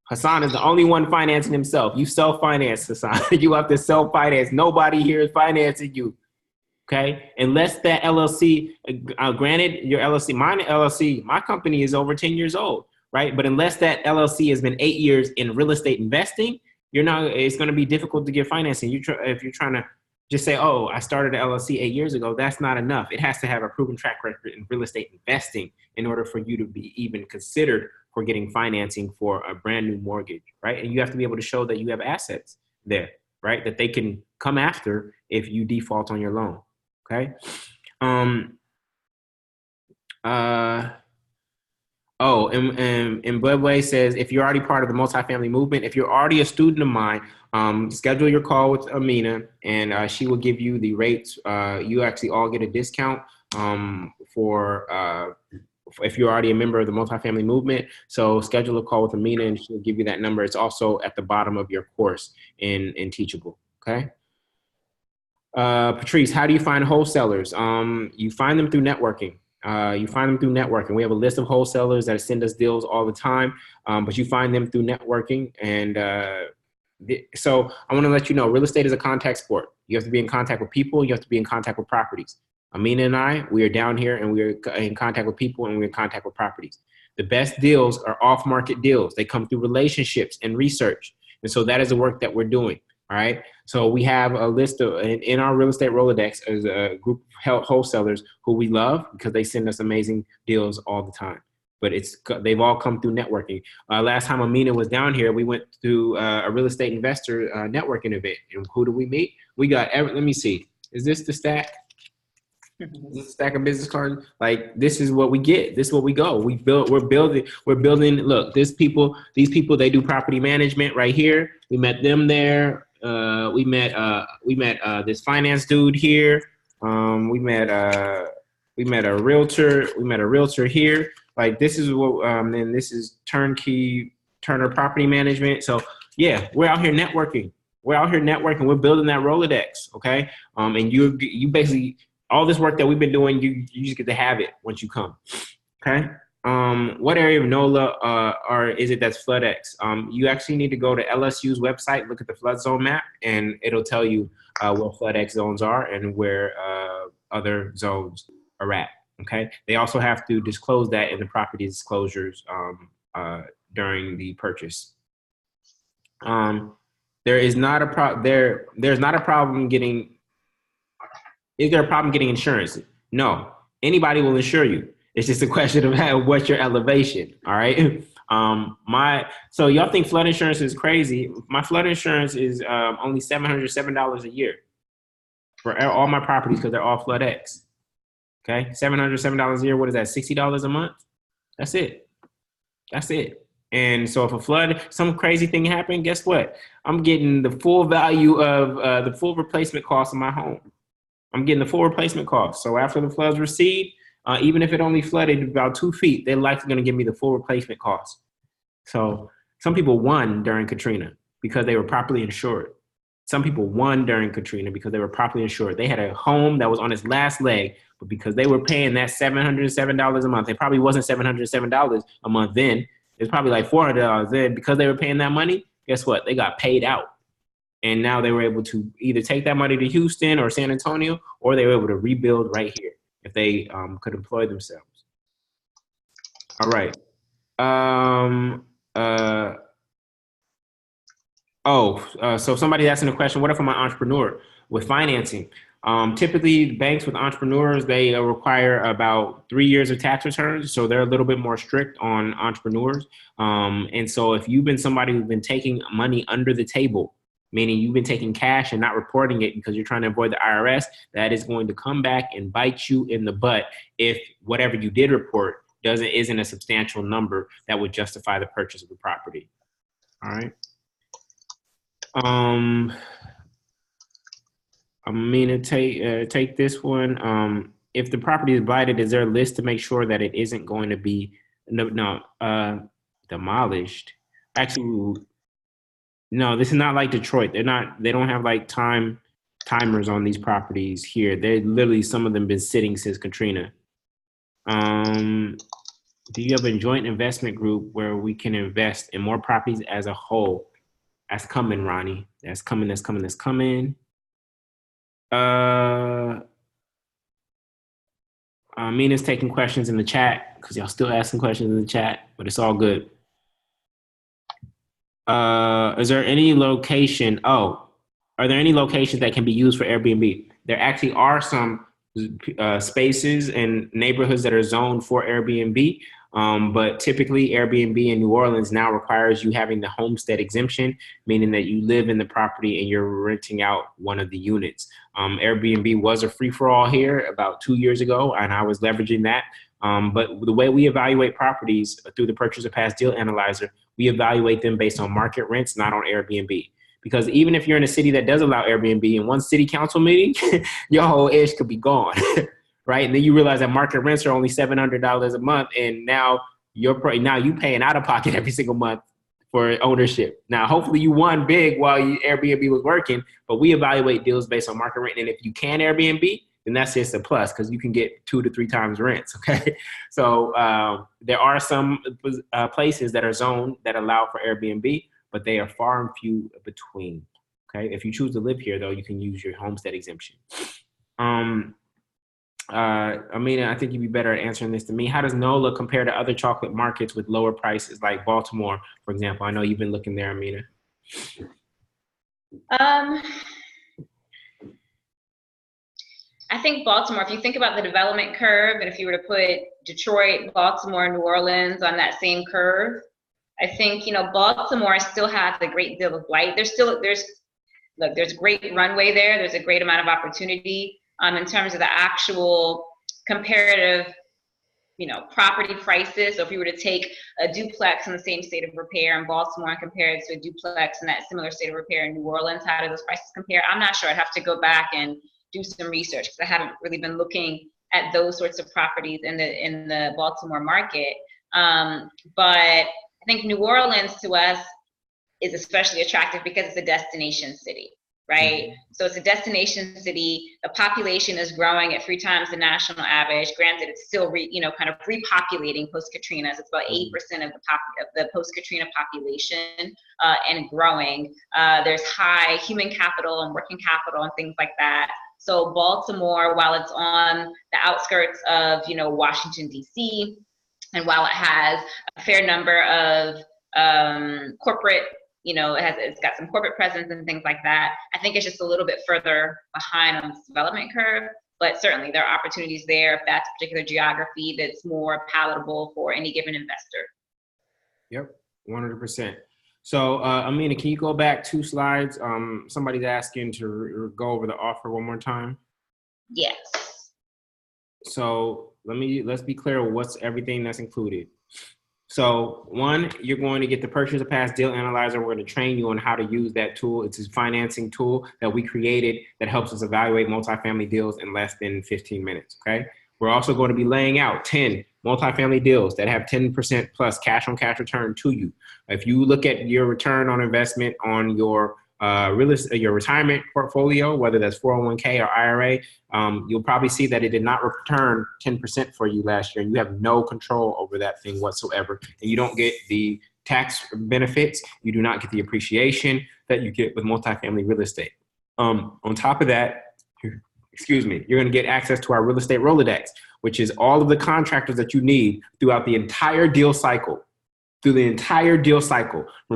Hassan is the only one financing himself. You self-finance, Hassan. You have to self-finance. Nobody here is financing you. Okay? Unless that LLC, granted, your LLC, my company is over 10 years old, right? But unless that LLC has been 8 years in real estate investing, it's going to be difficult to get financing. If you're trying to just say, oh, I started an LLC 8 years ago, that's not enough. It has to have a proven track record in real estate investing in order for you to be even considered for getting financing for a brand new mortgage, right? And you have to be able to show that you have assets there, right? That they can come after if you default on your loan, okay? Mbwebwe says, if you're already part of the multifamily movement, if you're already a student of mine, schedule your call with Amina, and she will give you the rates. You actually all get a discount if you're already a member of the multifamily movement. So schedule a call with Amina, and she'll give you that number. It's also at the bottom of your course in Teachable, okay? Patrice, how do you find wholesalers? You find them through networking. We have a list of wholesalers that send us deals all the time, but you find them through networking. And so I want to let you know, real estate is a contact sport. You have to be in contact with people. You have to be in contact with properties. Amina and I, we are down here and we are in contact with people and we're in contact with properties. The best deals are off-market deals. They come through relationships and research. And so that is the work that we're doing. All right. So we have a list in our real estate Rolodex as a group of wholesalers who we love because they send us amazing deals all the time. But they've all come through networking. Last time Amina was down here, we went to a real estate investor networking event. And who do we meet? We got, let me see. Is this the stack? Is this a stack of business cards? Like, this is what we get. This is what we go. We're building. Look, these people, they do property management right here. We met them there. We met this finance dude here. We met a realtor. We met a realtor here. Like, this is what, and this is turnkey Turner Property Management. So yeah, we're out here networking. We're building that Rolodex. Okay. And you basically, all this work that we've been doing, you just get to have it once you come. Okay. What area of NOLA or is it that's FloodX? You actually need to go to LSU's website, look at the flood zone map, and it'll tell you where FloodX zones are and where other zones are at. Okay. They also have to disclose that in the property disclosures during the purchase. There's not a problem getting. Is there a problem getting insurance? No. Anybody will insure you. It's just a question of what's your elevation. All right. So y'all think flood insurance is crazy? My flood insurance is only $707 a year for all my properties because they're all FloodX. Okay, $707 a year. What is that? $60 a month. That's it. And so if a flood, some crazy thing happened, guess what? I'm getting the full value of the full replacement cost of my home. I'm getting the full replacement cost. So after the floods recede, even if it only flooded about 2 feet, they're likely going to give me the full replacement cost. So some people won during Katrina because they were properly insured. Some people won during Katrina because they were properly insured. They had a home that was on its last leg, but because they were paying that $707 a month, it probably wasn't $707 a month then. It's probably like $400 then. Because they were paying that money, guess what? They got paid out. And now they were able to either take that money to Houston or San Antonio, or they were able to rebuild right here if they could employ themselves. All right. So somebody asking a question, what if I'm an entrepreneur with financing? Typically, banks with entrepreneurs, they require about 3 years of tax returns. So they're a little bit more strict on entrepreneurs. And so if you've been somebody who's been taking money under the table, meaning you've been taking cash and not reporting it because you're trying to avoid the IRS, that is going to come back and bite you in the butt if whatever you did report isn't a substantial number that would justify the purchase of the property. All right. I'm going to take this one. If the property is blighted, is there a list to make sure that it isn't going to be demolished? Actually, no, this is not like Detroit. They don't have like timers on these properties here. They're literally, some of them been sitting since Katrina. Do you have a joint investment group where we can invest in more properties as a whole? That's coming, Ronnie. That's coming. Mina's taking questions in the chat because y'all still asking questions in the chat, but it's all good. Is there any location? Are there any locations that can be used for Airbnb? There actually are some spaces and neighborhoods that are zoned for Airbnb. But typically Airbnb in New Orleans now requires you having the homestead exemption, meaning that you live in the property and you're renting out one of the units. Airbnb was a free-for-all here about 2 years ago, and I was leveraging that. But the way we evaluate properties through the Purchase or Pass Deal Analyzer, we evaluate them based on market rents, not on Airbnb. Because even if you're in a city that does allow Airbnb, in one city council meeting, your whole ish could be gone. Right? And then you realize that market rents are only $700 a month, and now you paying out of pocket every single month for ownership. Now, hopefully you won big while Airbnb was working, but we evaluate deals based on market rent. And if you can Airbnb, then that's just a plus because you can get 2 to 3 times rents. Okay, so there are some places that are zoned that allow for Airbnb, but they are far and few between. Okay, if you choose to live here, though, you can use your homestead exemption. Amina, I think you'd be better at answering this than me. How does NOLA compare to other chocolate markets with lower prices, like Baltimore, for example? I know you've been looking there, Amina. I think Baltimore, if you think about the development curve, and if you were to put Detroit, Baltimore, New Orleans on that same curve, I think, Baltimore still has a great deal of blight. There's great runway there. There's a great amount of opportunity in terms of the actual comparative, property prices. So if you were to take a duplex in the same state of repair in Baltimore and compare it to a duplex in that similar state of repair in New Orleans, how do those prices compare? I'm not sure. I'd have to go back and do some research because I haven't really been looking at those sorts of properties in the Baltimore market. But I think New Orleans to us is especially attractive because it's a destination city, right? Mm-hmm. So it's a destination city. The population is growing at 3 times the national average. Granted, it's still kind of repopulating post-Katrina. So it's about 8% of the post-Katrina population and growing. There's high human capital and working capital and things like that. So Baltimore, while it's on the outskirts of Washington D.C., and while it has a fair number of corporate, it's got some corporate presence and things like that, I think it's just a little bit further behind on this development curve. But certainly there are opportunities there if that's a particular geography that's more palatable for any given investor. Yep, 100%. So, Amina, can you go back 2 slides? Somebody's asking to go over the offer one more time. Yes. So let's be clear with what's everything that's included. So 1, you're going to get the Purchase of Past Deal Analyzer. We're going to train you on how to use that tool. It's a financing tool that we created that helps us evaluate multifamily deals in less than 15 minutes, okay? We're also going to be laying out 10 multifamily deals that have 10% plus cash on cash return to you. If you look at your return on investment on your your retirement portfolio, whether that's 401k or IRA, you'll probably see that it did not return 10% for you last year, and you have no control over that thing whatsoever. And you don't get the tax benefits, you do not get the appreciation that you get with multifamily real estate. On top of that, you're going to get access to our real estate Rolodex, which is all of the contractors that you need throughout the entire deal cycle. From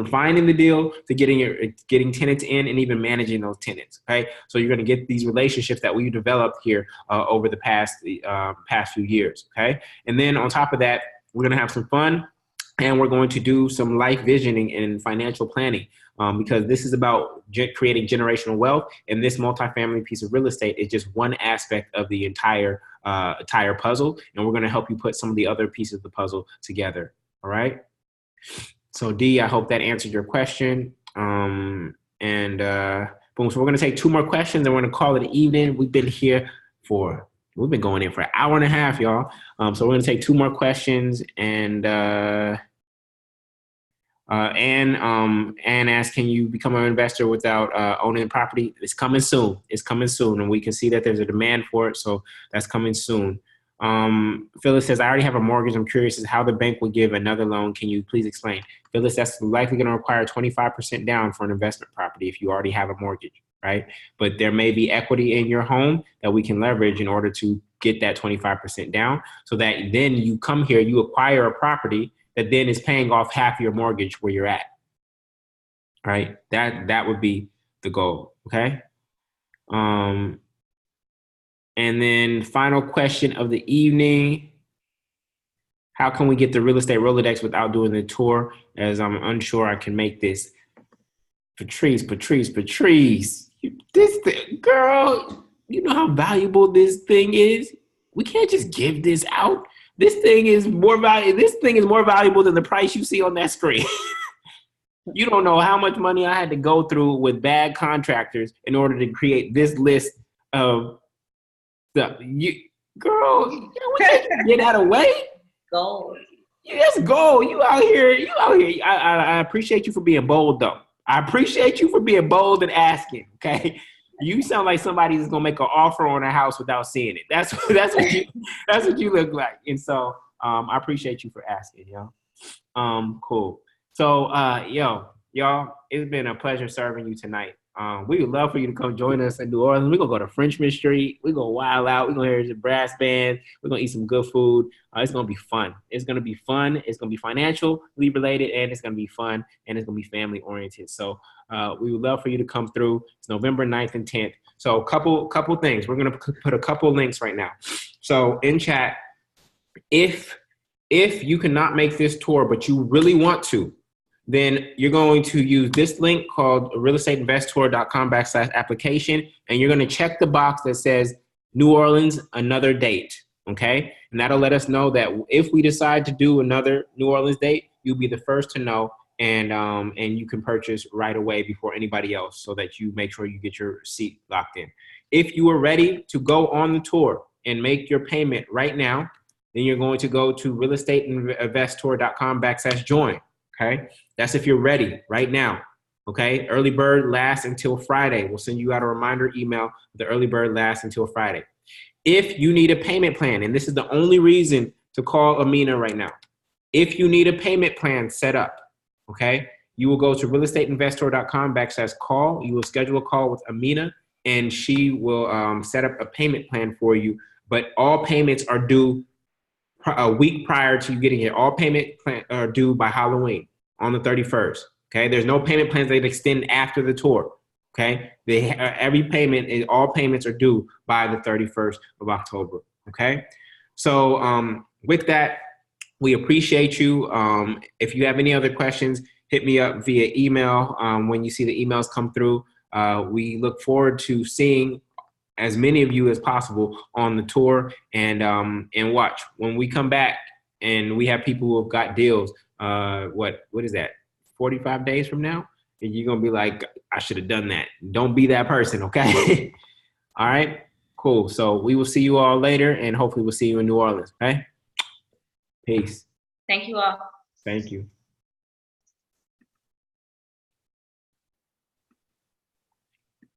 finding the deal to getting tenants in and even managing those tenants. Okay, so you're going to get these relationships that we developed here over the past few years. Okay, and then on top of that, we're going to have some fun, and we're going to do some life visioning and financial planning because this is about creating generational wealth, and this multifamily piece of real estate is just one aspect of the entire puzzle, and we're going to help you put some of the other pieces of the puzzle together. All right. So D, I hope that answered your question. Boom. So we're going to take 2 more questions and we're going to call it an evening. We've been going in for an hour and a half, y'all. So we're going to take 2 more questions, and Ann asked, can you become an investor without owning property? It's coming soon. And we can see that there's a demand for it. So that's coming soon. Phyllis says, I already have a mortgage. I'm curious as how the bank would give another loan. Can you please explain? Phyllis, that's likely going to require 25% down for an investment property if you already have a mortgage, right? But there may be equity in your home that we can leverage in order to get that 25% down, so that then you come here, you acquire a property that then is paying off half your mortgage where you're at, right? That would be the goal, okay? And then final question of the evening, how can we get the real estate Rolodex without doing the tour, as I'm unsure I can make this? Patrice, this thing, girl, you know how valuable this thing is? We can't just give this out. This thing is more valuable than the price you see on that screen. You don't know how much money I had to go through with bad contractors in order to create this list of stuff. Girl, we can't get out of way. Gold. Yeah, that's gold. You out here. I appreciate you for being bold, though. I appreciate you for being bold and asking. Okay, you sound like somebody that's gonna make an offer on a house without seeing it. That's what you look like. And so I appreciate you for asking, yo. Cool. So y'all, it's been a pleasure serving you tonight. We would love for you to come join us in New Orleans. We're going to go to Frenchman Street. We're going to wild out. We're going to hear the brass band. We're going to eat some good food. It's going to be fun. It's going to be fun. It's going to be financially related, and it's going to be fun, and it's going to be family oriented. So we would love for you to come through. It's November 9th and 10th. So a couple things. We're going to put a couple links right now. So in chat, if you cannot make this tour, but you really want to, then you're going to use this link called realestateinvestor.com/application, and you're going to check the box that says New Orleans, another date, okay? And that'll let us know that if we decide to do another New Orleans date, you'll be the first to know, and you can purchase right away before anybody else, so that you make sure you get your seat locked in. If you are ready to go on the tour and make your payment right now, then you're going to go to realestateinvestor.com/join. Okay, that's if you're ready right now. Okay, early bird lasts until Friday. We'll send you out a reminder email. The early bird lasts until Friday. If you need a payment plan, and this is the only reason to call Amina right now. If you need a payment plan set up, okay, you will go to realestateinvestor.com/call. You will schedule a call with Amina, and she will set up a payment plan for you. But all payments are due a week prior to you getting it. All payment plans are due by Halloween on the 31st. Okay, there's no payment plans that extend after the tour. Okay, every payment, all payments are due by the 31st of October. Okay, so with that, we appreciate you. If you have any other questions, hit me up via email when you see the emails come through. We look forward to seeing as many of you as possible on the tour, and watch when we come back and we have people who have got deals. What is that? 45 days from now, and you're gonna be like, I should have done that. Don't be that person, okay? All right, cool. So we will see you all later, and hopefully we'll see you in New Orleans. Okay, peace. Thank you all. Thank you.